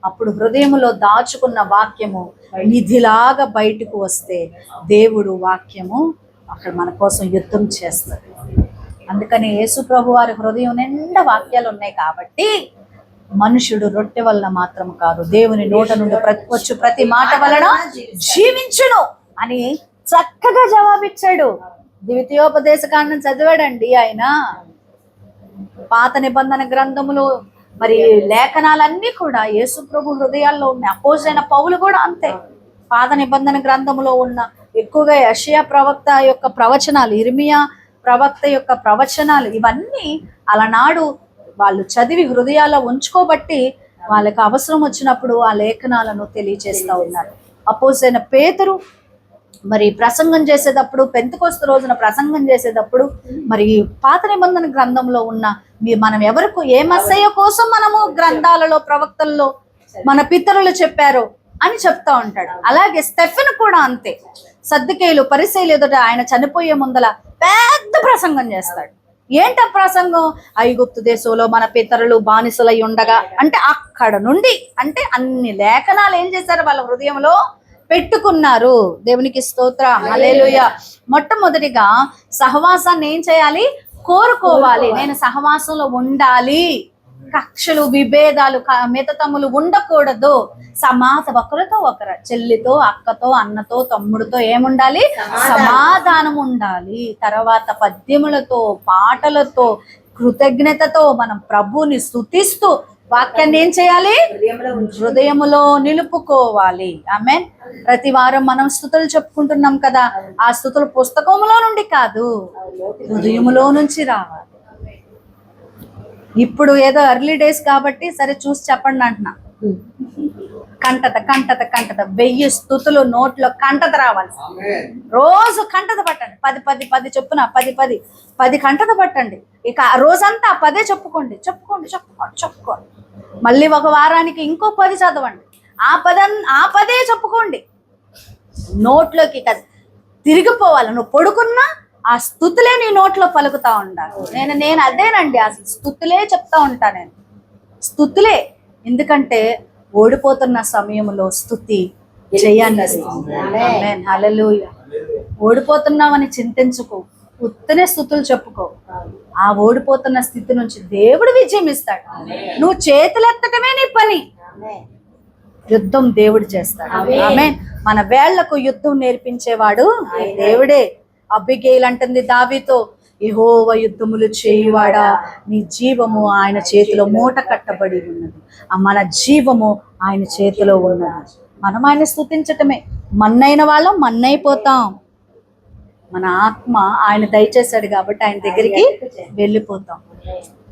S1: అప్పుడు హృదయంలో దాచుకున్న వాక్యము నిధిలాగా బయటకు వస్తే దేవుడు వాక్యము అక్కడ మన కోసం యుద్ధం చేస్తాడు. అందుకని యేసు ప్రభు వారి హృదయం నిండా వాక్యాలు ఉన్నాయి కాబట్టి, మనుషుడు రొట్టె వలన మాత్రం కాదు, దేవుని నోట నుండి వచ్చు ప్రతి మాట వలన జీవించును అని చక్కగా జవాబిచ్చాడు. ద్వితీయోపదేశకాండం చదివాడండి ఆయన. పాత నిబంధన గ్రంథములు, మరి లేఖనాలన్నీ కూడా యేసు ప్రభు హృదయాల్లో ఉన్నాయి. అపోస్తలుడైన పౌలు కూడా అంతే. పాత నిబంధన గ్రంథములో ఉన్న ఎక్కువగా యెషయా ప్రవక్త యొక్క ప్రవచనాలు, ఇర్మియా ప్రవక్త యొక్క ప్రవచనాలు, ఇవన్నీ అలనాడు వాళ్ళు చదివి హృదయాల్లో ఉంచుకోబట్టి వాళ్ళకి అవసరం వచ్చినప్పుడు ఆ లేఖనాలను తెలియజేస్తూ ఉన్నారు. అపోస్తలుడైన పేతురు మరి ప్రసంగం చేసేటప్పుడు, పెంతెకొస్తు రోజున ప్రసంగం చేసేటప్పుడు, మరి పాత నిబంధన గ్రంథంలో ఉన్న మనం ఎవరికి ఏ మస్సయ్య కోసం మనము గ్రంథాలలో ప్రవక్తల్లో మన పితరులు చెప్పారో అని చెప్తా ఉంటాడు. అలాగే స్టెఫెను కూడా అంతే. సద్దూకయ్యులు పరిసయ్యులు ఎదుట ఆయన చనిపోయే ముందల పెద్ద ప్రసంగం చేస్తాడు. ఏంట ప్రసంగం? ఐగుప్తు దేశంలో మన పితరులు బానిసలై ఉండగా అంటే అక్కడ నుండి, అంటే అన్ని లేఖనాలు ఏం చేశారు? వాళ్ళ హృదయంలో పెట్టుకున్నారు. దేవునికి స్తోత్రం, హల్లెలూయా. మొట్టమొదటిగా సహవాసాన్ని ఏం చేయాలి? కోరుకోవాలి. నేను సహవాసంలో ఉండాలి. కక్షలు, విభేదాలు, మితతములు ఉండకూడదు. ఒకరితో ఒకరు, చెల్లితో, అక్కతో, అన్నతో, తమ్ముడితో ఏముండాలి? సమాధానం ఉండాలి. తర్వాత పద్యములతో, పాటలతో, కృతజ్ఞతతో మనం ప్రభువుని స్తుతిస్తూ వాక్యాన్ని ఏం చేయాలి? హృదయములో నిలుపుకోవాలి. ఆమేన్. ప్రతి వారం మనం స్తుతులు చెప్పుకుంటున్నాం కదా, ఆ స్తుతులు పుస్తకంలో నుండి కాదు, హృదయములో నుంచి రావాలి. ఇప్పుడు ఏదో ఎర్లీ డేస్ కాబట్టి సరే చూసి చెప్పండి అంటున్నా. కంటత కంటత కంటత 1000 స్తుతులు నోట్లో కంటత రావాలి. రోజు కంటత పట్టండి. 10 చొప్పున 10 కంటత పట్టండి. ఇక రోజంతా 10 చెప్పుకోండి. మళ్ళీ ఒక వారానికి ఇంకో 10 చదవండి. ఆ 10 చెప్పుకోండి. నోట్లోకి తిరిగిపోవాలి. నువ్వు పడుకున్నా ఆ స్తుతులే నీ నోట్లో పలుకుతా ఉండాలి. నేను అదేనండి, అసలు స్తుతులే చెప్తా ఉంటా. నేను స్తుతులే. ఎందుకంటే ఓడిపోతున్న సమయంలో స్తుతి జయాన్ని ఇస్తుంది. ఆమేన్, హల్లెలూయా. ఓడిపోతున్నామని చింతించుకో, ఉత్తనే స్తుతులు చెప్పుకో. ఆ ఓడిపోతున్న స్థితి నుంచి దేవుడు విజయం ఇస్తాడు. నువ్వు చేతులెత్తటమే నీ పని. యుద్ధం దేవుడు చేస్తాడు. ఆమేన్. మన వేళ్లకు యుద్ధం నేర్పించేవాడు దేవుడే. అబిగేల్ అంటుంది దావీదుతో, యెహోవా యుద్ధములు చేయువాడా, నీ జీవము ఆయన చేతిలో మూట కట్టబడి ఉన్నది. మన జీవము ఆయన చేతిలో ఉన్నది. మనం ఆయన స్తుతించటమే. మన్నైన వాళ్ళం మన్నైపోతాం. మన ఆత్మ ఆయన దయచేశాడు కాబట్టి ఆయన దగ్గరికి వెళ్ళిపోతాం.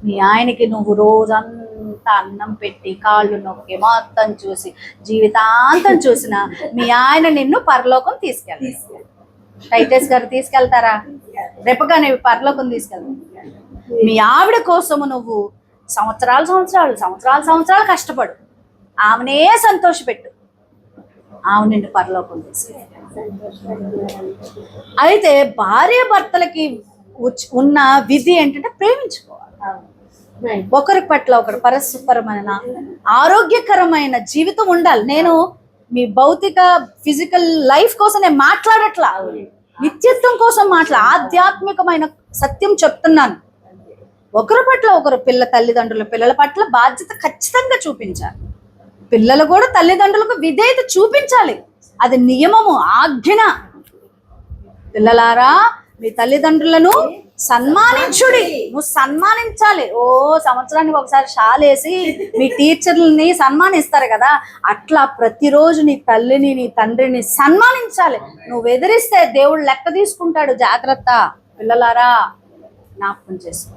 S1: మీ ఆయనకి నువ్వు రోజంతా అన్నం పెట్టి కాళ్ళు నొక్కి మొత్తం చూసి జీవితాంతం చూసిన మీ ఆయన నిన్ను పరలోకం తీసుకెళ్తారు. టైటస్ గారు తీసుకెళ్తారా? రేపగా నువ్వు పరలోకం తీసుకెళ్తావు. మీ ఆవిడ కోసము నువ్వు సంవత్సరాలు కష్టపడు, ఆమెనే సంతోషపెట్టు, ఆమె నిన్ను పరలోకం తీసుకెళ్తారు. అయితే భార్య భర్తలకి ఉన్న విధి ఏంటంటే ప్రేమించుకోవాలి. ఒకరి పట్ల ఒకరు పరస్పరమైన ఆరోగ్యకరమైన జీవితం ఉండాలి. నేను మీ భౌతిక ఫిజికల్ లైఫ్ కోసం నేను మాట్లాడట్లా, నిత్యత్వం కోసం ఆధ్యాత్మికమైన సత్యం చెప్తున్నాను. ఒకరి పట్ల ఒకరు తల్లిదండ్రుల పిల్లల పట్ల బాధ్యత ఖచ్చితంగా చూపించాలి. పిల్లలు కూడా తల్లిదండ్రులకు విధేయత చూపించాలి. అది నియమము, ఆజ్ఞ. పిల్లలారా, మీ తల్లిదండ్రులను సన్మానించుడి. నువ్వు సన్మానించాలి. సంవత్సరానికి ఒకసారి షాలేసి మీ టీచర్లని సన్మానిస్తారు కదా, అట్లా ప్రతిరోజు నీ తల్లిని నీ తండ్రిని సన్మానించాలి. నువ్వు ఎదిరిస్తే దేవుడు లెక్క తీసుకుంటాడు. జాగ్రత్త పిల్లలారా, జ్ఞాపకం చేసుకో.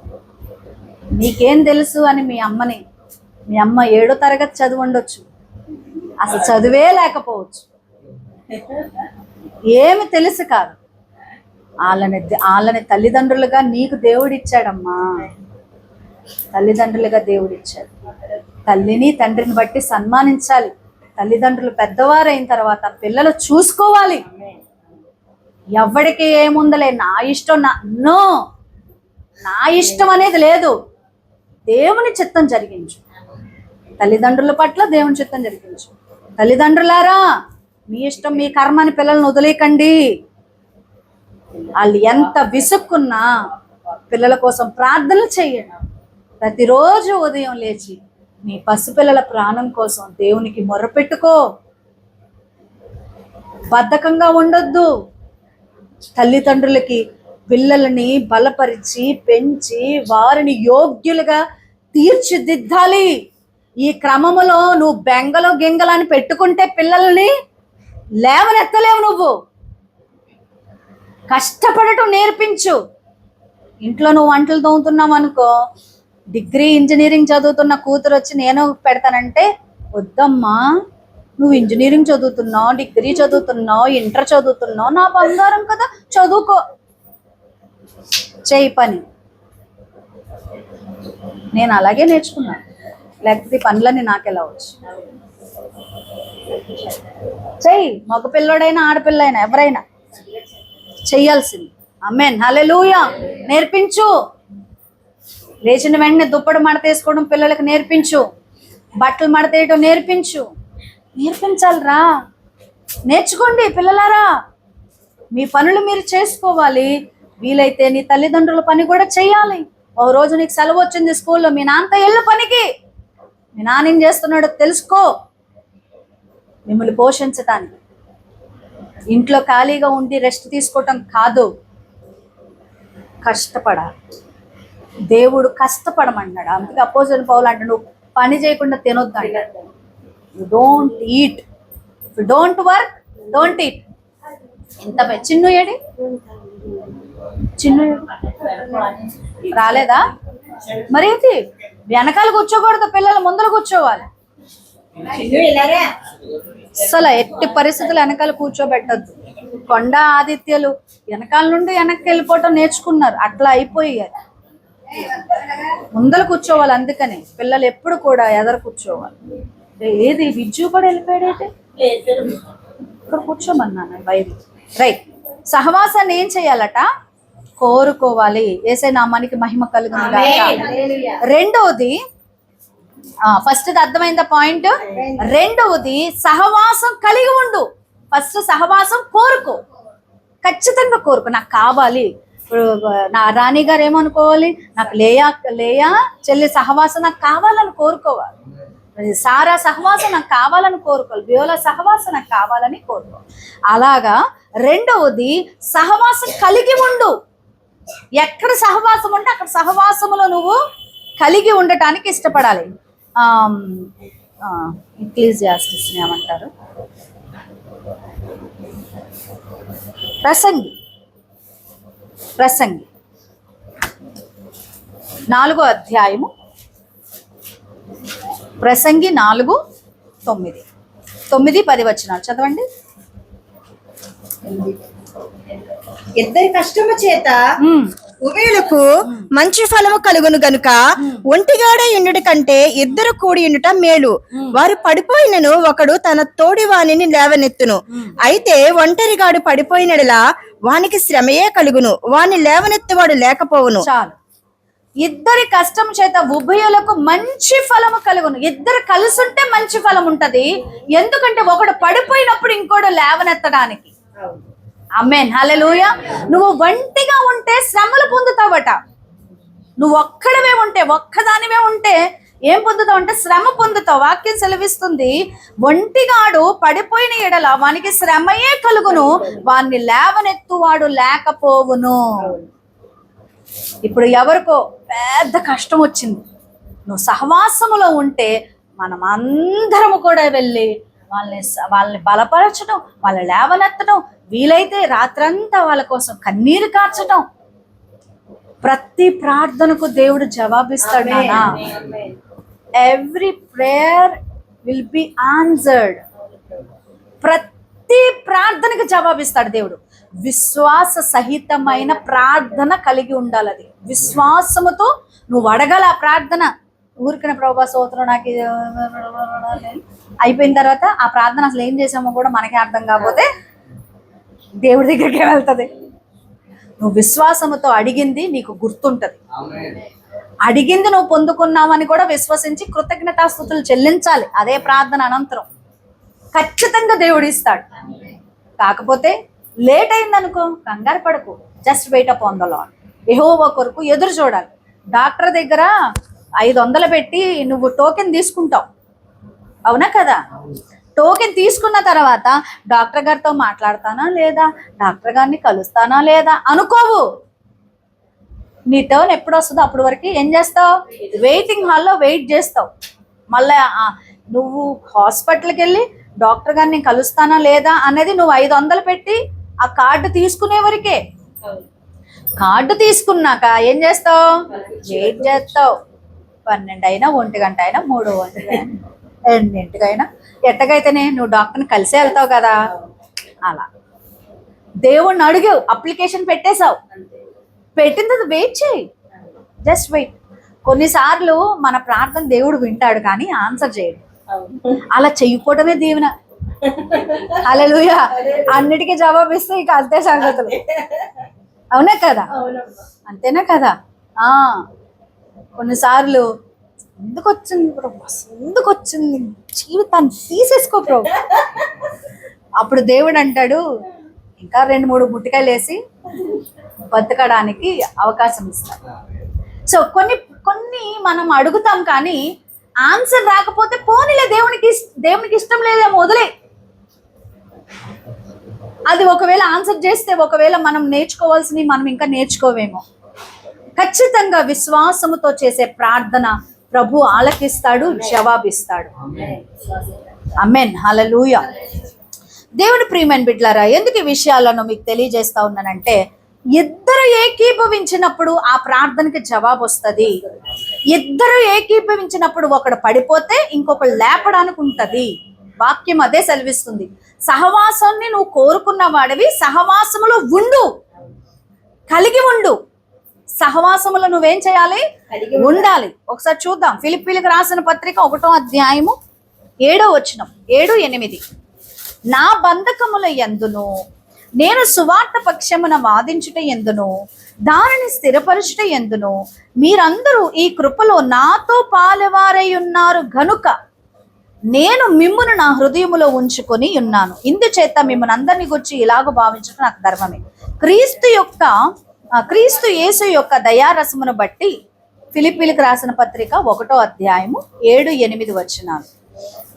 S1: నీకేం తెలుసు అని మీ అమ్మ 7వ తరగతి చదువు ఉండొచ్చు, అసలు చదువే లేకపోవచ్చు, ఏమి తెలుసు కాదు. వాళ్ళని తల్లిదండ్రులుగా నీకు దేవుడిచ్చాడమ్మా. తల్లిదండ్రులుగా దేవుడిచ్చాడు. తల్లిని తండ్రిని బట్టి సన్మానించాలి. తల్లిదండ్రులు పెద్దవారైన తర్వాత పిల్లలు చూసుకోవాలి. ఎవరికి ఏముందలే, నా ఇష్టం నా ఇష్టం అనేది లేదు. దేవుని చిత్తం జరిగించు. తల్లిదండ్రుల పట్ల దేవుని చిత్తం జరిగించు. తల్లిదండ్రులారా, మీ ఇష్టం మీ కర్మని పిల్లల్ని వదిలేకండి. వాళ్ళు ఎంత విసుక్కున్నా పిల్లల కోసం ప్రార్థనలు చేయండి. ప్రతిరోజు ఉదయం లేచి నీ పసిపిల్లల ప్రాణం కోసం దేవునికి మొరపెట్టుకో. బద్ధకంగా ఉండొద్దు. తల్లిదండ్రులకి పిల్లలని బలపరిచి పెంచి వారిని యోగ్యులుగా తీర్చిదిద్దాలి. ఈ క్రమములో నువ్వు బెంగలో గింగలని పెట్టుకుంటే పిల్లల్ని లేవనెత్తలేవు. నువ్వు కష్టపడటం నేర్పించు. ఇంట్లో నువ్వు వంటలు తోముతున్నావు అనుకో, డిగ్రీ ఇంజనీరింగ్ చదువుతున్న కూతురు వచ్చి నేను పెడతానంటే, వద్దమ్మా, నువ్వు ఇంజనీరింగ్ చదువుతున్నావు, డిగ్రీ చదువుతున్నావు, ఇంటర్ చదువుతున్నావు, నా బంగారం కదా, చదువుకో, చేయి పని. నేను అలాగే నేర్చుకున్నాను, లేకపోతే పనులన్నీ నాకెలా వచ్చు. చెయ్యి, మగ పిల్లోడైనా ఆడపిల్లైనా ఎవరైనా చెయ్యాల్సింది. ఆమేన్, హల్లెలూయా. నేర్పించు. లేచిన వెంటనే దుప్పటి మడతేసుకోవడం పిల్లలకు నేర్పించు. బట్టలు మడతేయడం నేర్పించాలిరా. నేర్చుకోండి పిల్లలారా. మీ పనులు మీరు చేసుకోవాలి. వీలైతే నీ తల్లిదండ్రుల పని కూడా చెయ్యాలి. ఓ రోజు నీకు సెలవు వచ్చింది స్కూల్లో, మీ నాన్నతో ఎల్లు పనికి. మీ నాన్న ఏం చేస్తున్నాడో తెలుసుకో. మిమ్మల్ని పోషించటానికి ఇంట్లో ఖాళీగా ఉండి రెస్ట్ తీసుకోవటం కాదు, కష్టపడాలి. దేవుడు కష్టపడమన్నాడు. అందుకే అపోజిట్ పౌలు అంటే, నువ్వు పని చేయకుండా తినొద్దు అంటాడు. You don't eat, you don't work, don't eat. ఇంత చిన్ను ఏడి, చిన్ను రాలేదా? మరి ఏంటి, వెనకాల కూర్చోకూడదు, పిల్లలు ముందర కూర్చోవాలి. అసలు ఎట్టి పరిస్థితులు వెనకాల కూర్చోబెట్టద్దు. కొండ ఆదిత్యలు వెనకాల నుండి వెనక్కి వెళ్ళిపోవటం నేర్చుకున్నారు, అట్లా అయిపోయారు. ముందర కూర్చోవాలి. అందుకని పిల్లలు ఎప్పుడు కూడా ఎదర కూర్చోవాలి. ఏది విజ్జు కూడా వెళ్ళిపోయాడైతే ఇక్కడ కూర్చోమన్నాను వైరు. రైట్. సహవాసాన్ని ఏం చేయాలట? కోరుకోవాలి. యేసయ్య నామానికి మహిమ కలుగును గాక. రెండవది, ఫస్ట్ అర్థమైందా పాయింట్? రెండవది సహవాసం కలిగి ఉండు. ఫస్ట్ సహవాసం కోరుకో, ఖచ్చితంగా కోరుకో. నాకు కావాలి. ఇప్పుడు నా రాణి గారు ఏమనుకోవాలి? నాకు లేయా చెల్లి సహవాసం నాకు కావాలని కోరుకోవాలి. సారా సహవాసం నాకు కావాలని కోరుకోవాలి. బియోలా సహవాసం నాకు కావాలని కోరుకోవాలి. అలాగా రెండవది సహవాసం కలిగి ఉండు. ఎక్కడ సహవాసం ఉంటే అక్కడ సహవాసములో నువ్వు కలిగి ఉండటానికి ఇష్టపడాలి. ఎక్లీసియాస్టిస్ ఏమంటారు, ప్రసంగి 4వ అధ్యాయము, ప్రసంగి 4:9-10 వచనాలు చదవండి.
S2: ఇద్దరి కష్టము చేత ఉభయులకు మంచి ఫలము కలుగును గనుక ఒంటిగాడే ఇండుట కంటే ఇద్దరు కూడి ఇండుట మేలు. వారు పడిపోయినను ఒకడు తన తోడి వానిని లేవనెత్తును. అయితే ఒంటరిగాడు పడిపోయినలా వానికి శ్రమయే కలుగును, వాని లేవనెత్తువాడు లేకపోవును.
S1: చాలు. ఇద్దరి కష్టం చేత ఉభయులకు మంచి ఫలము కలుగును. ఇద్దరు కలిసి ఉంటే మంచి ఫలం ఉంటది. ఎందుకంటే ఒకడు పడిపోయినప్పుడు ఇంకోడు లేవనెత్తడానికి. ఆమేన్, హల్లెలూయా. నువ్వు ఒంటిగా ఉంటే శ్రమలు పొందుతావట. నువ్వు ఒక్కడవే ఉంటే, ఒక్కదానివే ఉంటే ఏం పొందుతావు అంటే శ్రమ పొందుతావు. వాక్యం సెలవిస్తుంది, ఒంటిగాడు పడిపోయిన ఎడల వానికి శ్రమయే కలుగును, వాన్ని లేవనెత్తువాడు లేకపోవును. ఇప్పుడు ఎవరికో పెద్ద కష్టం వచ్చింది, నువ్వు సహవాసములో ఉంటే మనం అందరము కూడా వెళ్ళి వాళ్ళని బలపరచడం, వాళ్ళని లేవనెత్తడం, వీలైతే రాత్రంతా వాళ్ళ కోసం కన్నీరు కార్చడం. ప్రతి ప్రార్థనకు దేవుడు జవాబిస్తాడు. Every prayer will be answered. ప్రతి ప్రార్థనకు జవాబిస్తాడు దేవుడు. విశ్వాస సహితమైన ప్రార్థన కలిగి ఉండాలి. అది విశ్వాసముతో నువ్వు అడగాల ఆ ప్రార్థన. ఊరికిన ప్రభా స్తోత్రం నాకు అయిపోయిన తర్వాత ఆ ప్రార్థన అసలు ఏం చేసామో కూడా మనకే అర్థం కాకపోతే దేవుడి దగ్గరికే వెళ్తుంది. నువ్వు విశ్వాసముతో అడిగింది నీకు గుర్తుంటది. అడిగింది నువ్వు పొందుకున్నావని కూడా విశ్వసించి కృతజ్ఞతాస్తుతులు చెల్లించాలి. అదే ప్రార్థన అనంతరం ఖచ్చితంగా దేవుడు ఇస్తాడు. కాకపోతే లేట్ అయిందనుకో కంగారు పడకు. Just wait upon the lord. యెహోవా కొరకు ఎదురు చూడాలి. డాక్టర్ దగ్గర 500 పెట్టి నువ్వు టోకెన్ తీసుకుంటావు, అవునా కదా? టోకెన్ తీసుకున్న తర్వాత డాక్టర్ గారితో మాట్లాడతానా లేదా, డాక్టర్ గారిని కలుస్తానా లేదా అనుకోవు. నీ టర్న్ ఎప్పుడు వస్తుందో అప్పటి వరకు ఏం చేస్తావు? వెయిటింగ్ హాల్లో వెయిట్ చేస్తావు. మళ్ళీ నువ్వు హాస్పిటల్కి వెళ్ళి డాక్టర్ గారిని కలుస్తానా లేదా అనేది నువ్వు 500 పెట్టి ఆ కార్డు తీసుకునే వరకే. కార్డు తీసుకున్నాక ఏం చేస్తావు? వెయిట్ చేస్తావు. 12 అయినా 1 గంట అయినా 3 గంటలైనా ఎన్నింటికైనా ఎట్టగైతేనే నువ్వు డాక్టర్ని కలిసే వెళ్తావు కదా. అలా దేవుణ్ణి అడుగు, అప్లికేషన్ పెట్టేశావు, పెట్టిన తర్వాత వెయిట్ చేయి. Just wait. కొన్నిసార్లు మన ప్రార్థన దేవుడు వింటాడు కానీ ఆన్సర్ చేయడు. అలా చెయ్యకపోవడమే దీవెన. హల్లెలూయా. అన్నిటికీ జవాబిస్తే ఇక అంతే సంగతులు, అవునా కదా? అంతేనా కదా? కొన్నిసార్లు ఎందుకు వచ్చింది ప్రభు, ఎందుకు వచ్చింది, జీవితాన్ని తీసేసుకో ప్రభు. అప్పుడు దేవుడు అంటాడు ఇంకా 2-3 ముట్టికాయలు వేసి బతకడానికి అవకాశం ఇస్తాడు. సో కొన్ని మనం అడుగుతాం కానీ ఆన్సర్ రాకపోతే పోనీలే, దేవునికి ఇష్టం లేదేమో వదిలే. అది ఒకవేళ ఆన్సర్ చేస్తే ఒకవేళ మనం నేర్చుకోవాల్సినవి మనం ఇంకా నేర్చుకోవేమో. ఖచ్చితంగా విశ్వాసముతో చేసే ప్రార్థన ప్రభు ఆలకిస్తాడు, జవాబిస్తాడు. ఆమేన్, హల్లెలూయా. దేవుని ప్రియమైన బిడ్డలారా, ఎందుకు ఈ విషయాలను మీకు తెలియజేస్తా ఉన్నానంటే, ఇద్దరు ఏకీభవించినప్పుడు ఆ ప్రార్థనకి జవాబు వస్తుంది. ఇద్దరు ఏకీభవించినప్పుడు ఒకడు పడిపోతే ఇంకొకడు లేపడానికి ఉంటది. వాక్యం అదే సెలవిస్తుంది. సహవాసాన్ని నువ్వు కోరుకున్న వాడివి సహవాసములో ఉండు, కలిగి ఉండు. సహవాసములో నువ్వేం చేయాలి? ఉండాలి. ఒకసారి చూద్దాం. ఫిలిప్పీలకు రాసిన పత్రిక 1వ అధ్యాయము 7వ వచనం, 7-8. నా బంధకముల యందును నేను సువార్త పక్షమున వాదించుట యందును దానిని స్థిరపరచుట యందును మీరందరూ ఈ కృపలో నాతో పాలువారై ఉన్నారు గనుక నేను మిమ్మును నా హృదయములో ఉంచుకొని ఉన్నాను. ఇందుచేత మిమ్మల్ని అందరినీ గురించి ఇలాగ భావించడం నాకు ధర్మమే. క్రీస్తు యేసు యొక్క దయారసమును బట్టి ఫిలిప్పీలకు రాసిన పత్రిక 1వ అధ్యాయము 7-8 వచనాలు.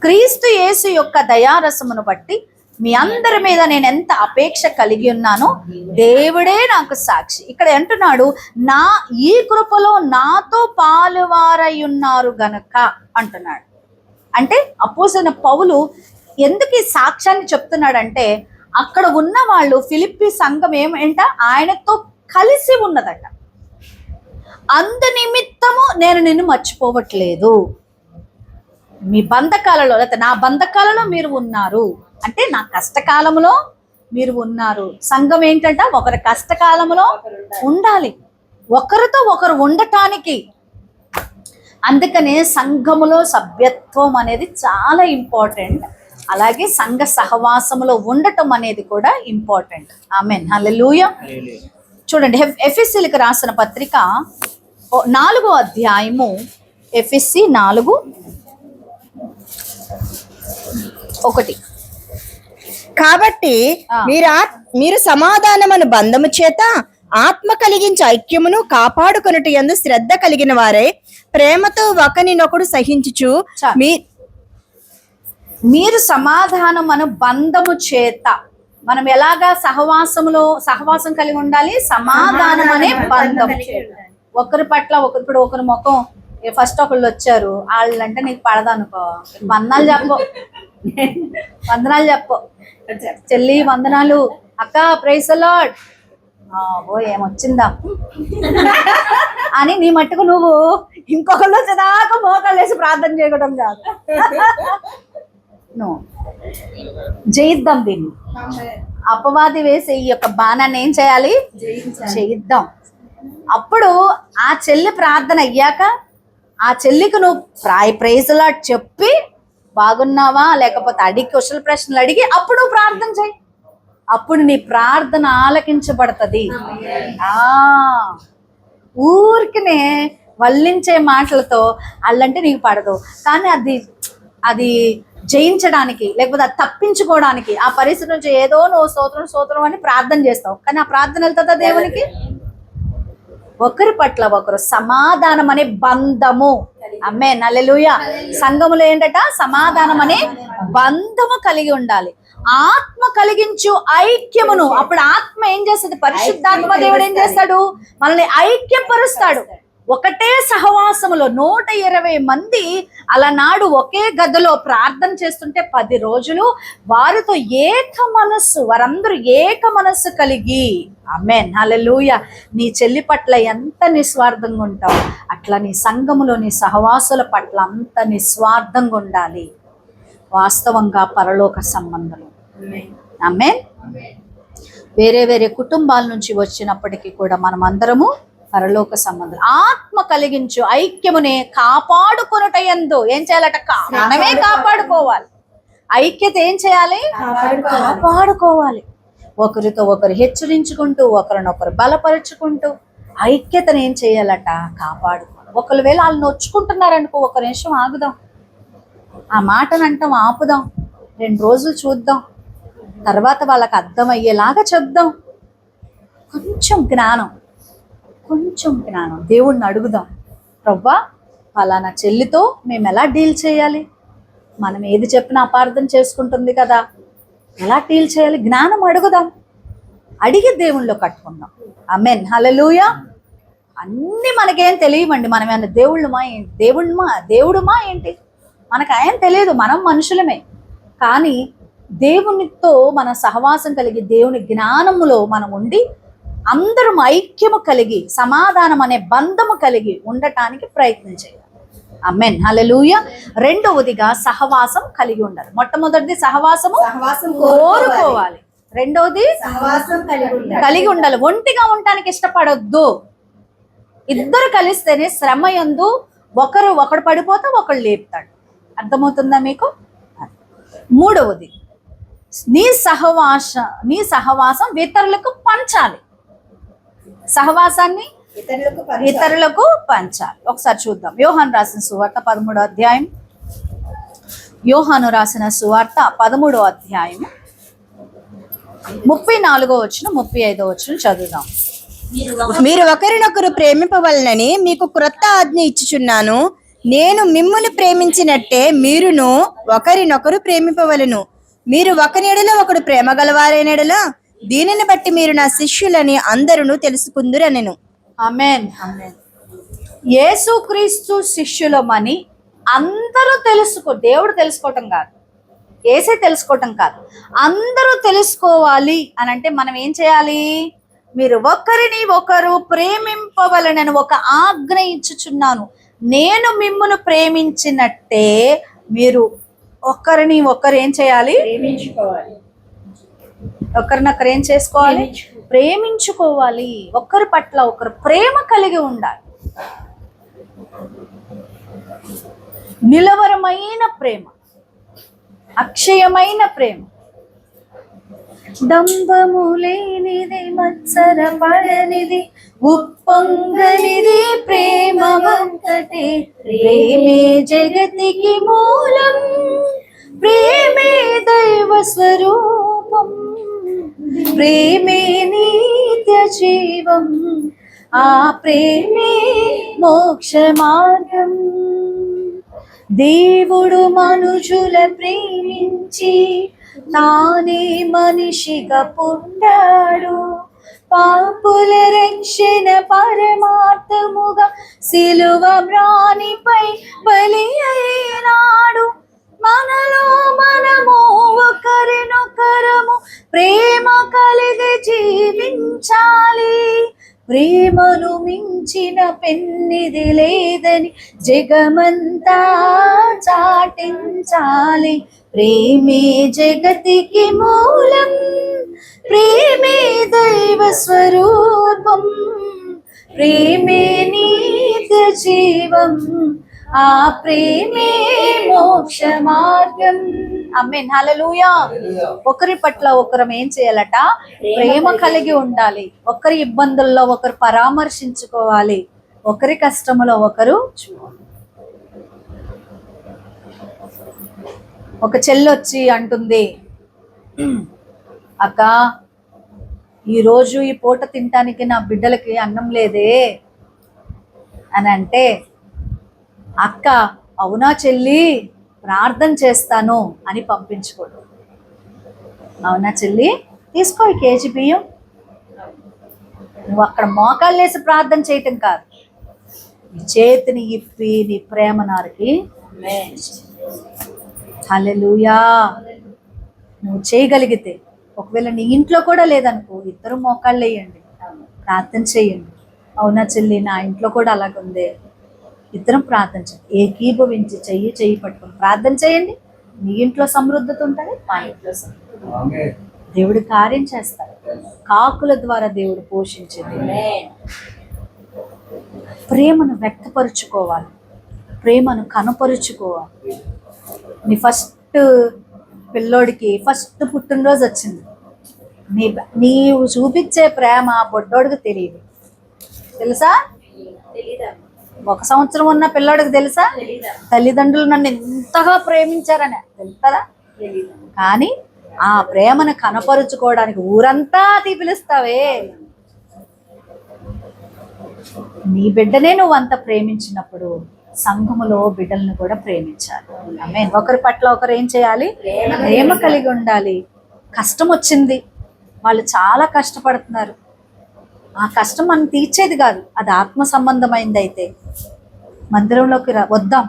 S1: క్రీస్తు యేసు యొక్క దయారసమును బట్టి మీ అందరి మీద నేను ఎంత అపేక్ష కలిగి ఉన్నానో దేవుడే నాకు సాక్షి. ఇక్కడ అంటున్నాడు, నా ఈ కృపలో నాతో పాలువారై ఉన్నారు గనక అంటున్నాడు. అంటే అపోస్తలుడైన పౌలు ఎందుకు ఈ సాక్ష్యాన్ని చెప్తున్నాడంటే, అక్కడ ఉన్న వాళ్ళు ఫిలిప్పీ సంఘం ఏమంట, ఆయనతో కలిసి ఉన్నదట. అందు నిమిత్తము నేను నిన్ను మర్చిపోవట్లేదు. మీ బంధకాలలో, లేకపోతే నా బంధకాలలో మీరు ఉన్నారు అంటే నా కష్టకాలంలో మీరు ఉన్నారు. సంఘం ఏంటంట, ఒకరి కష్టకాలంలో ఉండాలి, ఒకరితో ఒకరు ఉండటానికి. అందుకనే సంఘములో సభ్యత్వం అనేది చాలా ఇంపార్టెంట్. అలాగే సంఘ సహవాసములో ఉండటం అనేది కూడా ఇంపార్టెంట్. ఆమేన్, హల్లెలూయా. చూడండి, ఎఫెసీయులకు రాసిన పత్రిక 4వ అధ్యాయము, ఎఫెసీ 4:1.
S2: కాబట్టి మీరు సమాధానమను బంధము చేత ఆత్మ కలిగించే ఐక్యమును కాపాడుకొనుట యందు శ్రద్ధ కలిగిన వారే ప్రేమతో ఒకరినొకడు సహించుచు
S1: మీరు సమాధానమను బంధము చేత, మనం ఎలాగా సహవాసం కలిగి ఉండాలి, సమాధానం అనే బంధం. ఒకరి పట్ల ఇప్పుడు ఒకరి ముఖం, ఫస్ట్ ఒకళ్ళు వచ్చారు, వాళ్ళంటే నీకు పడదనుకో, వందనాలు చెప్పు, చెల్లి వందనాలు, అక్క ప్రైజ్ ది లార్డ్, ఓ ఏమొచ్చిందా అని నీ మట్టుకు నువ్వు ఇంకొకళ్ళు వచ్చేదాకా మోకాళ్ళు వేసి ప్రార్థన చేయడం కాదు. జయిద్దాం దీన్ని. అపవాది వేసి ఈ యొక్క బాణాన్ని ఏం చేయాలి, జయిద్దాం. అప్పుడు ఆ చెల్లి ప్రార్థన అయ్యాక ఆ చెల్లికి నువ్వు ప్రైజ్ ది లార్డ్ చెప్పి, బాగున్నావా లేకపోతే అడిగి క్వశ్చన్ ప్రశ్నలు అడిగి అప్పుడు ప్రార్థన చేయి. అప్పుడు నీ ప్రార్థన ఆలకించబడుతుంది. ఊరికినే వల్లించే మాటలతో అల్లంటే నీకు పడదు. కానీ అది జయించడానికి, లేకపోతే అది తప్పించుకోవడానికి, ఆ పరిస్థితి నుంచి ఏదో నువ్వు స్తోత్రం అని ప్రార్థన చేస్తావు, కానీ ఆ ప్రార్థన వెళ్తుందా దేవునికి? ఒకరి పట్ల ఒకరు సమాధానం అనే బంధము. ఆమేన్, హల్లెలూయా. సంఘములో ఏంటట, సమాధానం అనే బంధము కలిగి ఉండాలి. ఆత్మ కలిగించు ఐక్యమును. అప్పుడు ఆత్మ ఏం చేస్తుంది, పరిశుద్ధాత్మ దేవుడు ఏం చేస్తాడు, మనల్ని ఐక్యపరుస్తాడు. ఒకటే సహవాసములో 120 మంది అలనాడు ఒకే గదిలో ప్రార్థన చేస్తుంటే 10 రోజులు వారితో వారందరూ ఏక మనస్సు కలిగి. ఆమేన్, హల్లెలూయా. నీ చెల్లి పట్ల ఎంత నిస్వార్థంగా ఉంటావు, అట్లా నీ సంఘములో నీ సహవాసుల పట్ల అంత నిస్వార్థంగా ఉండాలి. వాస్తవంగా పరలోక సంబంధం. ఆమేన్. వేరే వేరే కుటుంబాల నుంచి వచ్చినప్పటికీ కూడా మనం అందరము పరలోక సంబంధం. ఆత్మ కలిగించు ఐక్యమునే కాపాడుకొనుట యందు ఏం చేయాలట, మనమే కాపాడుకోవాలి. ఐక్యత ఏం చేయాలి, కాపాడుకోవాలి. ఒకరితో ఒకరు హెచ్చరించుకుంటూ, ఒకరినొకరు బలపరుచుకుంటూ ఐక్యతను ఏం చేయాలట, కాపాడుకోవాలి. ఒకవేళ వాళ్ళు నొచ్చుకుంటున్నారనుకో, ఒక నిమిషం ఆగుదాం, ఆ మాటను అంటాం ఆపుదాం, 2 రోజులు చూద్దాం, తర్వాత వాళ్ళకి అర్థమయ్యేలాగా చెప్దాం. కొంచెం జ్ఞానం దేవుణ్ణి అడుగుదాం. ప్రభువా, ఫలానా చెల్లితో మేము ఎలా డీల్ చేయాలి, మనం ఏది చెప్పినా అపార్థం చేసుకుంటుంది కదా, ఎలా డీల్ చేయాలి, జ్ఞానం అడుగుదాం. అడిగి దేవుళ్ళలో కట్టుకుందాం. ఆమేన్, హల్లెలూయా. అన్నీ మనకేం తెలియవండి, మనం ఏమన్నా దేవుడుమా ఏంటి, మనకు ఆయన తెలియదు, మనం మనుషులమే. కానీ దేవునితో మన సహవాసం కలిగి, దేవుని జ్ఞానములో మనం ఉండి అందరం ఐక్యము కలిగి, సమాధానం అనే బంధము కలిగి ఉండటానికి ప్రయత్నం చేయాలి. ఆమేన్, హల్లెలూయా. రెండవదిగా సహవాసం కలిగి ఉండాలి. మొట్టమొదటిది సహవాసము కోరుకోవాలి. రెండవది కలిగి ఉండాలి. ఒంటిగా ఉండటానికి ఇష్టపడొద్దు. ఇద్దరు కలిస్తేనే శ్రమ యందు ఒకడు పడిపోతే ఒకడు లేపుతాడు. అర్థమవుతుందా మీకు? మూడవది, నీ సహవాసం ఇతరులకు పంచాలి. సహవాసాన్ని ఇతరులకు పంచాలి. ఒకసారి చూద్దాం. యోహాను రాసిన సువార్త 13వ అధ్యాయం. యోహాను రాసిన సువార్త 13వ అధ్యాయం 34వ వచనం 35వ వచనం చదువుదాం.
S2: మీరు ఒకరినొకరు ప్రేమింపవలనని మీకు క్రొత్త ఆజ్ఞ ఇచ్చుచున్నాను. నేను మిమ్మును ప్రేమించినట్టే మీరును ఒకరినొకరు ప్రేమింపవలను. మీరు ఒకని ఎడల ఒకడు ప్రేమ గలవారైన ఎడల దీనిని బట్టి మీరు నా శిష్యులని అందరూ తెలుసుకుందురనెను.
S1: ఆమేన్. ఆమేన్. యేసుక్రీస్తు శిష్యులమని అందరూ దేవుడు తెలుసుకోవటం కాదు, ఏసే తెలుసుకోవటం కాదు, అందరూ తెలుసుకోవాలి అని అంటే మనం ఏం చేయాలి? మీరు ఒకరిని ఒకరు ప్రేమింపవలనని ఒక ఆజ్ఞ ఇచ్చుచున్నాను, నేను మిమ్మును ప్రేమించినట్టే మీరు ఒకరిని ఒకరు ఏం చేయాలి? ఒకరినొకరు ఏం చేసుకోవాలి? ప్రేమించుకోవాలి. ఒకరి పట్ల ఒకరు ప్రేమ కలిగి ఉండాలి. నిలవరమైన ప్రేమ, అక్షయమైన ప్రేమ, డంబము లేనిది, మత్సర పడనిది, ఉప్పొంగనిది ప్రేమ ఒక్కటే. ప్రేమే జగతికి మూలం, ప్రేమే దైవ స్వరూపం, ప్రేమే నిత్య జీవం, ఆ ప్రేమే మోక్ష మార్గం. దేవుడు మనుషుల ప్రేమించి తానే మనిషిగా పుట్టాడు, పాపుల రక్షణ పరమార్థముగా సిలువ మ్రానిపై బలి అయినాడు. మనలో మనము ఒకరినొకరము ప్రేమ కలిగి జీవించాలి. ప్రేమను మించిన పెన్నిది లేదని జగమంతా చాటించాలి. ప్రేమే జగతికి మూలం, ప్రేమే దైవ స్వరూపం, ప్రేమే నిత్య జీవం, ఆ ప్రేమే మోక్ష మార్గం. ఆమేన్. హల్లెలూయా. ఒకరి పట్ల ఒకరం ఏం చేయాలట? ప్రేమ కలిగి ఉండాలి. ఒకరి ఇబ్బందుల్లో ఒకరు పరామర్శించుకోవాలి, ఒకరి కష్టములో ఒకరు. ఒక చెల్లొచ్చి అంటుంది, అక్క ఈరోజు ఈ పూట తినటానికి నా బిడ్డలకి అన్నం లేదే అని అంటే, అక్క అవునా చెల్లి, ప్రార్థన చేస్తాను అని పంపించుకోడు. అవునా చెల్లి, తీసుకో ఈ కేజీ బియ్యం. నువ్వు అక్కడ మోకాళ్ళు వేసి ప్రార్థన చేయటం కాదు, నీ చేతిని ఇప్పి నీ ప్రేమ నారికి. హల్లెలూయా. నువ్వు చేయగలిగితే, ఒకవేళ నీ ఇంట్లో కూడా లేదనుకో, ఇద్దరు మోకాళ్ళు వేయండి, ప్రార్థన చేయండి. అవునా చెల్లి, నా ఇంట్లో కూడా అలాగుందే, ఇద్దరం ప్రార్థన చేయండి. ఏకీభవించి చెయ్యి పట్టుకొని ప్రార్థన చేయండి. మీ ఇంట్లో సమృద్ధత ఉంటుంది, మా ఇంట్లో సమృద్ధి. దేవుడు కార్యం చేస్తాడు. కాకుల ద్వారా దేవుడు పోషించింది. ప్రేమను వ్యక్తపరుచుకోవాలి, ప్రేమను కనపరుచుకోవాలి. నీ ఫస్ట్ పిల్లోడికి ఫస్ట్ పుట్టినరోజు వచ్చింది, నీవు చూపించే ప్రేమ బొడ్డోడికి తెలియదు, తెలుసా? 1 సంవత్సరం ఉన్న పిల్లోడికి తెలుసా? తల్లిదండ్రులు నన్ను ఎంతగా ప్రేమించారని తెలుస్తుందా? కానీ ఆ ప్రేమను కనపరుచుకోవడానికి ఊరంతా పిలుస్తావే. నీ బిడ్డనే నువ్వు అంత ప్రేమించినప్పుడు సంఘములో బిడ్డలను కూడా ప్రేమించాలి. ఆమేన్. ఒకరి పట్ల ఒకరు ఏం చేయాలి? ప్రేమ కలిగి ఉండాలి. కష్టం వచ్చింది, వాళ్ళు చాలా కష్టపడుతున్నారు, ఆ కష్టం మనం తీర్చేది కాదు, అది ఆత్మ సంబంధమైంది. అయితే మందిరంలోకి వద్దాం,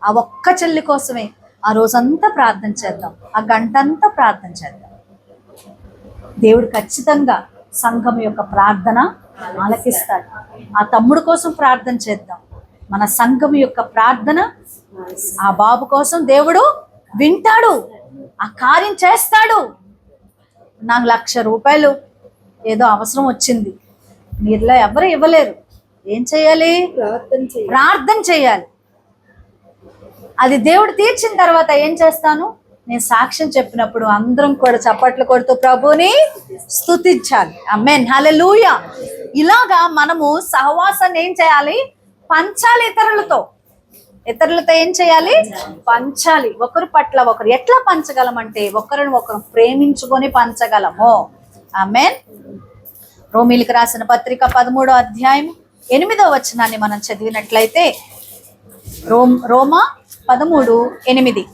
S1: ఆ ఒక్క చెల్లి కోసమే ఆ రోజంతా ప్రార్థన చేద్దాం, ఆ గంటంతా ప్రార్థన చేద్దాం. దేవుడు ఖచ్చితంగా సంఘం యొక్క ప్రార్థన ఆలకిస్తాడు. ఆ తమ్ముడు కోసం ప్రార్థన చేద్దాం. మన సంఘం యొక్క ప్రార్థన ఆ బాబు కోసం దేవుడు వింటాడు, ఆ కార్యం చేస్తాడు. నాకు 1,00,000 రూపాయలు ఏదో అవసరం వచ్చింది, మీరులో ఎవరు ఇవ్వలేరు, ఏం చేయాలి? ప్రార్థన చేయాలి. అది దేవుడు తీర్చిన తర్వాత ఏం చేస్తాను? నేను సాక్ష్యం చెప్పినప్పుడు అందరం కూడా చప్పట్లు కొడుతూ ప్రభుని స్తుతించాలి. ఆమేన్. హల్లెలూయా. ఇలాగా మనము సహవాసాన్ని ఏం చేయాలి? పంచాలి. ఇతరులతో ఏం చేయాలి? పంచాలి. ఒకరి పట్ల ఒకరు ఎట్లా పంచగలమంటే ఒకరిని ఒకరు ప్రేమించుకొని పంచగలము. ఆమేన్. రోమీలకు రాసిన పత్రిక 13వ అధ్యాయం 8వ వచనాన్ని మనం చదివినట్లయితే, రోమా 13:8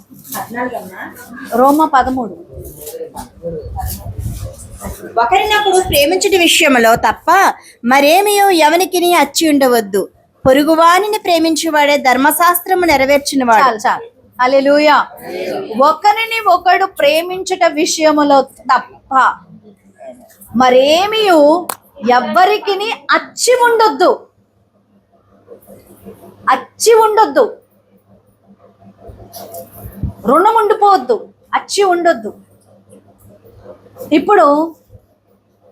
S1: రోమా 13.
S2: ఒకరినప్పుడు ప్రేమించుట విషయంలో తప్ప మరేమీ ఎవనికి అచ్చి ఉండవద్దు. పొరుగువానిని ప్రేమించువాడే ధర్మశాస్త్రము నెరవేర్చినవాడు.
S1: చాలు చాలు. హల్లెలూయా. ఒకరిని ఒకడు ప్రేమించుట విషయములో తప్ప మరేమీ ఎవ్వరికి అచ్చి ఉండొద్దు. అచ్చి ఉండొద్దు, రుణం ఉండిపోవద్దు, అచ్చి ఉండొద్దు. ఇప్పుడు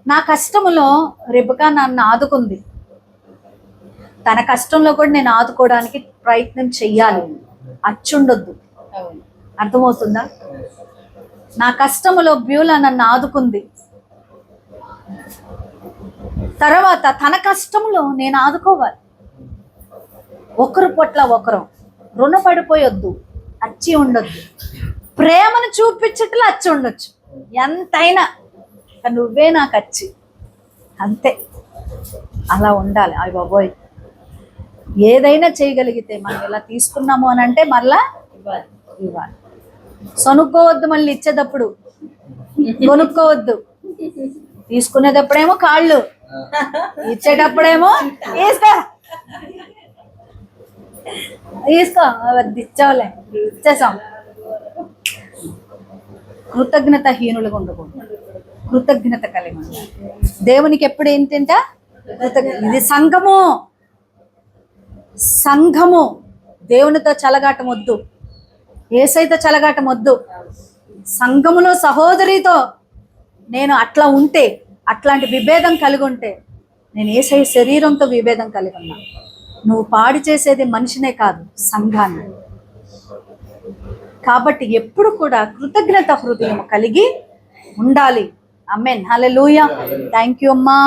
S1: నా కష్టములో రెబెకా నన్ను ఆదుకుంది, తన కష్టంలో కూడా నేను ఆదుకోవడానికి ప్రయత్నం చెయ్యాలి. అచ్చి ఉండొద్దు. అర్థమవుతుందా? నా కష్టములో బ్యూలా నన్ను ఆదుకుంది, తర్వాత తన కష్టంలో నేను ఆదుకోవాలి. ఒకరు పట్ల ఒకరు రుణపడిపోయొద్దు, అచ్చి ఉండొద్దు. ప్రేమను చూపించట్లు అచ్చి ఉండొచ్చు ఎంతైనా, నువ్వే నాకు అచ్చి, అంతే. అలా ఉండాలి. అయ్య బాబోయ్, ఏదైనా చేయగలిగితే మనం ఇలా తీసుకున్నాము అని అంటే మళ్ళా ఇవ్వాలి. సొనుక్కోవద్దు, మళ్ళీ ఇచ్చేటప్పుడు కొనుక్కోవద్దు. తీసుకునేటప్పుడేమో కాళ్ళు, ఇచ్చేటప్పుడేమో తీసుకో తీసుకో, ఇచ్చావులే, ఇచ్చేసాం. కృతజ్ఞత హీనులుగా ఉండకూడదు, కృతజ్ఞత కలిగి ఉండాలి. దేవునికి ఎప్పుడు ఏంటంట? ఇది సంఘము. సంఘము దేవునితో చలగాటం వద్దు, యేసయ్యతో చలగాటం వద్దు. సంఘములో సహోదరితో నేను అట్లా ఉంటే, అట్లాంటి విభేదం కలిగి ఉంటే, నేను యేసయ్య శరీరంతో విభేదం కలిగి ఉన్నా. నువ్వు పాడి చేసేది మనిషినే కాదు, సంఘాన్ని. కాబట్టి ఎప్పుడు కూడా కృతజ్ఞత హృదయం కలిగి ఉండాలి. ఆమేన్. హల్లెలూయా. థ్యాంక్ యూ అమ్మా,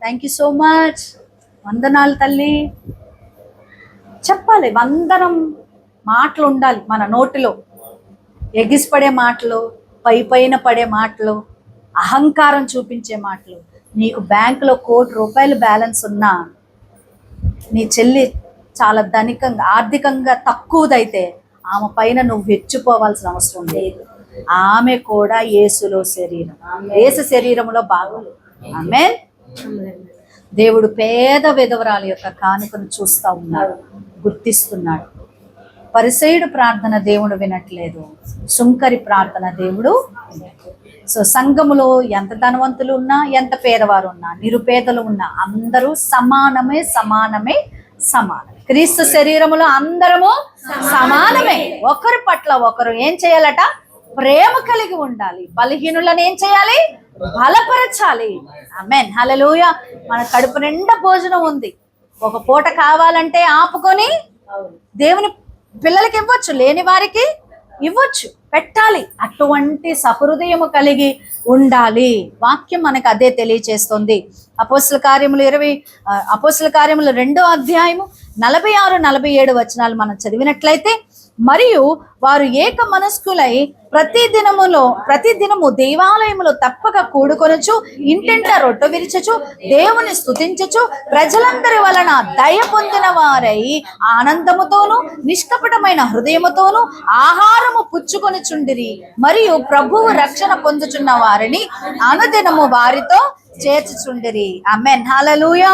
S1: థ్యాంక్ యూ సో మచ్. వందనాలు తల్లి. చెప్పాలి, వందనం మాటలు ఉండాలి మన నోటిలో. ఎగిసిపడే మాటలు, పైన పడే మాటలు, అహంకారం చూపించే మాటలు. నీకు బ్యాంకులో ₹1,00,00,000 బ్యాలెన్స్ ఉన్నా, నీ చెల్లి చాలా ధనికంగా, ఆర్థికంగా తక్కువదైతే ఆమె పైన నువ్వు హెచ్చిపోవాల్సిన అవసరం లేదు. ఆమె కూడా యేసులో శరీరం, యేసు శరీరంలో భాగం. ఆమేన్. దేవుడు పేద విధవరాలి యొక్క కానుకను చూస్తూ ఉన్నాడు, గుర్తిస్తున్నాడు. పరిసయుడు ప్రార్థన దేవుడు వినట్లేదు, సుంకరి ప్రార్థన దేవుడు. సో సంఘములో ఎంత ధనవంతులు ఉన్నా, ఎంత పేదవారు ఉన్నా, నిరుపేదలు ఉన్నా, అందరూ సమానమే, సమానమే, సమానమే. క్రీస్తు శరీరములో అందరము సమానమే. ఒకరి పట్ల ఒకరు ఏం చేయాలట? ప్రేమ కలిగి ఉండాలి. బలహీనులను ఏం చేయాలి? బలపరచాలి. ఆమేన్. హల్లెలూయా. మన కడుపు నిండా భోజనం ఉంది, ఒక పూట కావాలంటే ఆపుకొని దేవుని పిల్లలకి ఇవ్వచ్చు, లేని వారికి ఇవ్వచ్చు, పెట్టాలి. అటువంటి సహృదయము కలిగి ఉండాలి. వాక్యం మనకు అదే తెలియచేస్తుంది. అపోస్తల కార్యములు 2వ అధ్యాయము 46-47 వచనాలు మనం చదివినట్లయితే, మరియు వారు ఏక మనస్కులై ప్రతిదినము దేవాలయములో తప్పక కూడుకొనుచు, ఇంటింట రొట్టె విరిచుచు, దేవుని స్తుతించుచు, ప్రజలందరి వలన దయ పొందిన వారై ఆనందముతోను నిష్కపటమైన హృదయముతోను ఆహారము పుచ్చుకొనుచుండిరి. మరియు ప్రభువు రక్షణ పొందుచున్న వారిని అనుదినము వారితో చేర్చుచుండిరి. ఆమేన్. హల్లెలూయా.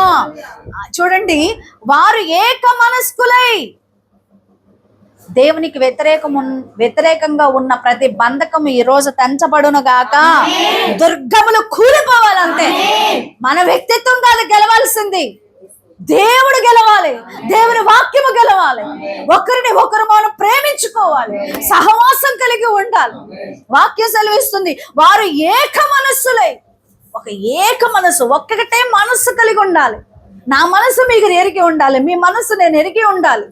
S1: చూడండి, వారు ఏక మనస్కులై, దేవునికి వ్యతిరేకంగా ఉన్న ప్రతి బంధకము ఈ రోజు తెంచబడును గాక. దుర్గములు కూలిపోవాలంతే. మన వ్యక్తిత్వం కాదు గెలవాల్సింది, దేవుడు గెలవాలి, దేవుని వాక్యము గెలవాలి. ఒకరిని ఒకరు మనం ప్రేమించుకోవాలి, సహవాసం కలిగి ఉండాలి. వాక్యం సెలవిస్తుంది, వారు ఏక మనస్సులై, ఒక ఏక మనసు, ఒక్కటే మనస్సు కలిగి ఉండాలి. నా మనసు మీకు ఎరిగి ఉండాలి, మీ మనసు నేను ఎరిగి ఉండాలి.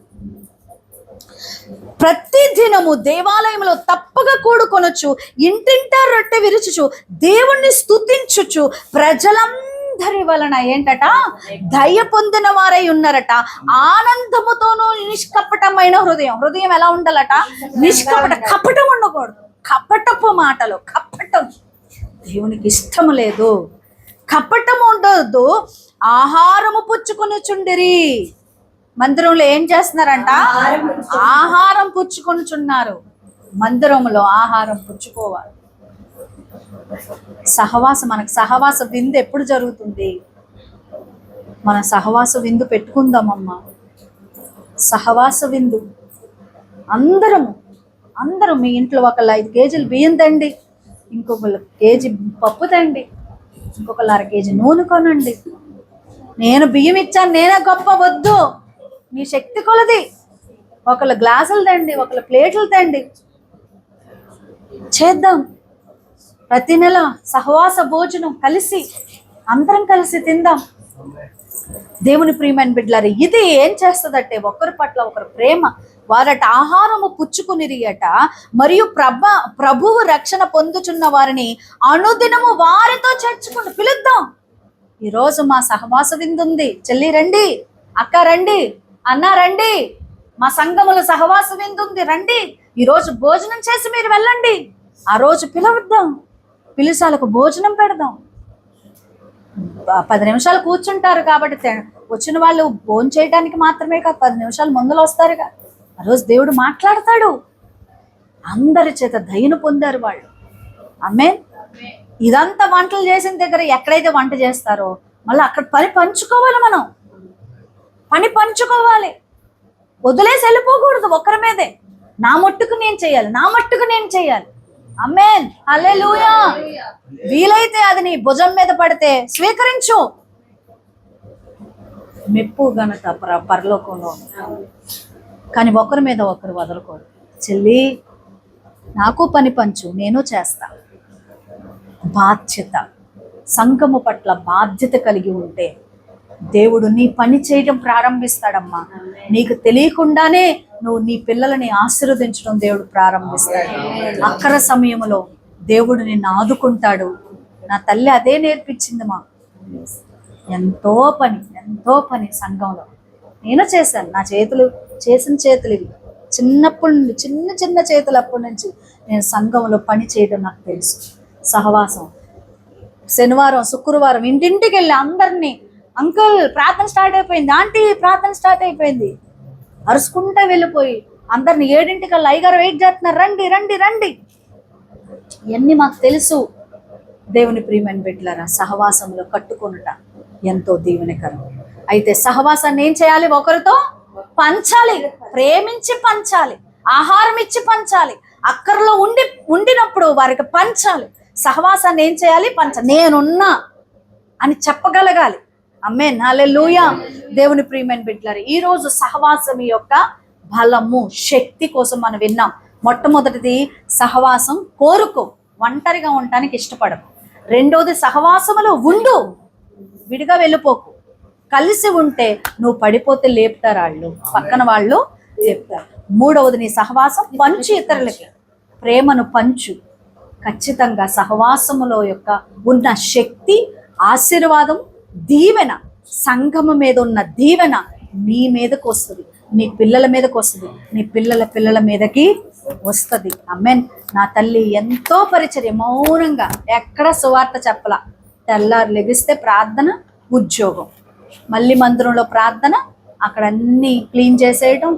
S1: ప్రతి దినము దేవాలయంలో తప్పగా కూడుకొనొచ్చు, ఇంటింటా రొట్టె విరుచుచు, దేవుణ్ణి స్తుతించుచు, ప్రజలందరి వలన ఏంటట? దయ పొందిన వారై ఉన్నారట. ఆనందముతోనూ నిష్కపటమైన హృదయం. హృదయం ఎలా ఉండాలట? కపటం ఉండకూడదు. కపటపు మాటలు, కపటం దేవునికి ఇష్టం లేదు. కపటం ఉండొద్దు. ఆహారము పుచ్చుకొనుచుండిరి. మందిరంలో ఏం చేస్తున్నారంట? ఆహారం పుచ్చుకొనుచున్నారు. మందిరంలో ఆహారం పుచ్చుకోవాలి. మనకు సహవాస విందు ఎప్పుడు జరుగుతుంది? మన సహవాస విందు పెట్టుకుందామమ్మా. సహవాస విందు అందరూ మీ ఇంట్లో ఒకళ్ళు 5 కేజీలు బియ్యం తండి, ఇంకొకళ్ళు కేజీ పప్పు తండి, ఇంకొకళ్ళు 1/2 కేజీ నూనె కొనండి. నేను బియ్యం ఇచ్చాను, నేనే గొప్ప వద్దు. మీ శక్తి కొలది. ఒకళ్ళు గ్లాసులు తండి, ఒకళ్ళు ప్లేట్లు తండి. చేద్దాం. ప్రతి నెల సహవాస భోజనం అందరం కలిసి తిందాం. దేవుని ప్రియమైన బిడ్డలారా, ఇది ఏం చేస్తుందంటే ఒకరి పట్ల ఒకరు ప్రేమ. వారట ఆహారము పుచ్చుకునిరియట, మరియు ప్రభువు రక్షణ పొందుచున్న వారిని అనుదినము వారితో చేర్చుకుని పిలుద్దాం. ఈరోజు మా సహవాస విందు ఉంది. చెల్లి రండి, అక్క రండి, అన్న రండి, మా సంఘములో సహవాస విందు ఉంది, రండి. ఈరోజు భోజనం చేసి మీరు వెళ్ళండి. ఆ రోజు పిలుద్దాం, పిలిచాలకు భోజనం పెడదాం. 10 నిమిషాలు కూర్చుంటారు కాబట్టి వచ్చిన వాళ్ళు భోజనం చేయడానికి మాత్రమే కాదు, 10 నిమిషాలు ముందులో వస్తారుగా. ఆ రోజు దేవుడు మాట్లాడతాడు. అందరి చేత దయను పొందారు వాళ్ళు. ఆమేన్. ఇదంతా వంటలు చేసిన దగ్గర ఎక్కడైతే వంట చేస్తారో మళ్ళీ అక్కడ పని పంచుకోవాలి. మనం పని పంచుకోవాలి. వదిలేసి వెళ్ళిపోకూడదు ఒకరి మీదే. నా మట్టుకు నేను చేయాలి. ఆమేన్. హల్లెలూయా. వీలైతే అది నీ భుజం మీద పడితే స్వీకరించు. మెప్పు ఘనత పరలోకంలో, కానీ ఒకరి మీద ఒకరు వదలకూడదు. చెల్లి, నాకు పని పంచు, నేను చేస్తా. బాధ్యత, సంఘము పట్ల బాధ్యత కలిగి ఉంటే దేవుడు నీ పని చేయడం ప్రారంభిస్తాడమ్మా. నీకు తెలియకుండానే నువ్వు నీ పిల్లలని ఆశీర్వదించడం దేవుడు ప్రారంభిస్తాడు. అక్కర సమయంలో దేవుడు నిన్ను ఆదుకుంటాడు. నా తల్లి అదే నేర్పించింది మా. ఎంతో పని సంఘంలో నేను చేశాను. నా చేసిన చేతులు ఇవి. చిన్నప్పటి నుండి చిన్న చేతులు అప్పటి నుంచి నేను సంఘంలో పని చేయడం నాకు తెలుసు. సహవాసం, శనివారం శుక్రవారం ఇంటింటికి వెళ్ళి అందరినీ, అంకుల్ ప్రార్థన స్టార్ట్ అయిపోయింది, ఆంటీ ప్రార్థన స్టార్ట్ అయిపోయింది, అరుచుకుంటా వెళ్ళిపోయి అందరిని 7 అయ్యగారు వెయిట్ చేస్తున్నారు, రండి రండి రండి. ఇవన్నీ మాకు తెలుసు. దేవుని ప్రియమైన బిడ్డలారా, సహవాసంలో కట్టుకొనుట ఎంతో దీవెనకరం. అయితే సహవాసాన్ని ఏం చేయాలి? ఒకరితో పంచాలి, ప్రేమించి పంచాలి, ఆహారం ఇచ్చి పంచాలి, అక్కర్లో ఉండినప్పుడు వారికి పంచాలి. సహవాసాన్ని ఏం చేయాలి? నేనున్నా అని చెప్పగలగాలి. ఆమేన్. హల్లెలూయా. దేవుని ప్రియమైన బిడ్డలారా, ఈ రోజు సహవాసం యొక్క బలము, శక్తి కోసం మనం విన్నాం. మొట్టమొదటిది సహవాసం కోరుకో, ఒంటరిగా ఉండటానికి ఇష్టపడకు. రెండోది సహవాసములో ఉండు, విడిగా వెళ్ళిపోకు. కలిసి ఉంటే నువ్వు పడిపోతే లేపుతారు వాళ్ళు, పక్కన వాళ్ళు లేపుతారు. మూడవది నీ సహవాసం పంచు, ఇతరులకి ప్రేమను పంచు. ఖచ్చితంగా సహవాసములో యొక్క ఉన్న శక్తి, ఆశీర్వాదం, దీవెన, సంఘము మీద ఉన్న దీవెన నీ మీదకు వస్తుంది, నీ పిల్లల మీదకి వస్తుంది, నీ పిల్లల మీదకి వస్తుంది. ఆమేన్. నా తల్లి ఎంతో పరిచర్య, మౌనంగా ఎక్కడ సువార్త చెప్పలా. తెల్లారు లెగిస్తే ప్రార్థన, ఉద్యోగం, మళ్ళీ మందిరంలో ప్రార్థన, అక్కడ అన్ని క్లీన్ చేసేయటం,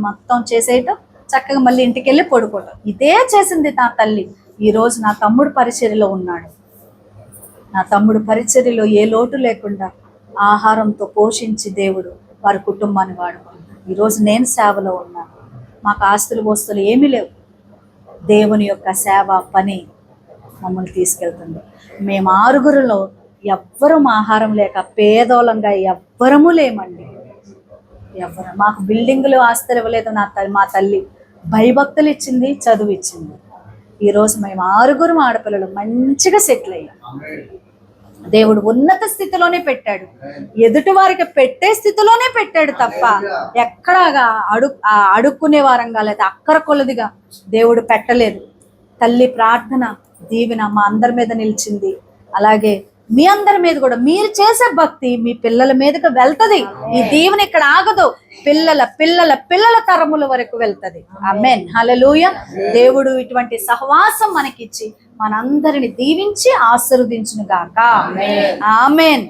S1: మొత్తం చేసేయటం, చక్కగా మళ్ళీ ఇంటికి వెళ్ళి పడుకోవటం. ఇదే చేసింది నా తల్లి. ఈరోజు నా తమ్ముడు పరిచర్యలో ఉన్నాడు. నా తమ్ముడు పరిచర్యలో ఏ లోటు లేకుండా ఆహారంతో పోషించి దేవుడు వారి కుటుంబాన్ని వాడుకున్నాడు. ఈరోజు నేను సేవలో ఉన్నాను. మాకు ఆస్తులు వస్తువులు ఏమీ లేవు. దేవుని యొక్క సేవ పని మమ్మల్ని తీసుకెళ్తుంది. మేము 6గురిలో ఎవ్వరం ఆహారం లేక పేదోళంగా ఎవ్వరము లేమండి. మాకు బిల్డింగులు, ఆస్తులు ఇవ్వలేదు మా తల్లి. భయభక్తులు ఇచ్చింది, చదువు ఇచ్చింది. ఈరోజు మేము 6గురు ఆడపిల్లలు మంచిగా సెటిల్ అయ్యాం. దేవుడు ఉన్నత స్థితిలోనే పెట్టాడు, ఎదుటి వారికి పెట్టే స్థితిలోనే పెట్టాడు తప్ప ఎక్కడగా అడుక్కునే వారంగా లేదా అక్కర కొలదిగా దేవుడు పెట్టలేదు. తల్లి ప్రార్థన దీవెన మా అందరి మీద నిలిచింది. అలాగే మీ అందరి మీద కూడా మీరు చేసే భక్తి మీ పిల్లల మీదకి వెళ్తది. ఈ దీవెన ఇక్కడ ఆగదు, పిల్లల పిల్లల పిల్లల తరముల వరకు వెళ్తది. ఆమేన్. హల్లెలూయా. దేవుడు ఇటువంటి సహవాసం మనకిచ్చి మనందరిని దీవించి ఆశీర్వదించును గాక. ఆమేన్.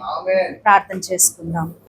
S1: ప్రార్థన చేసుకుందాం.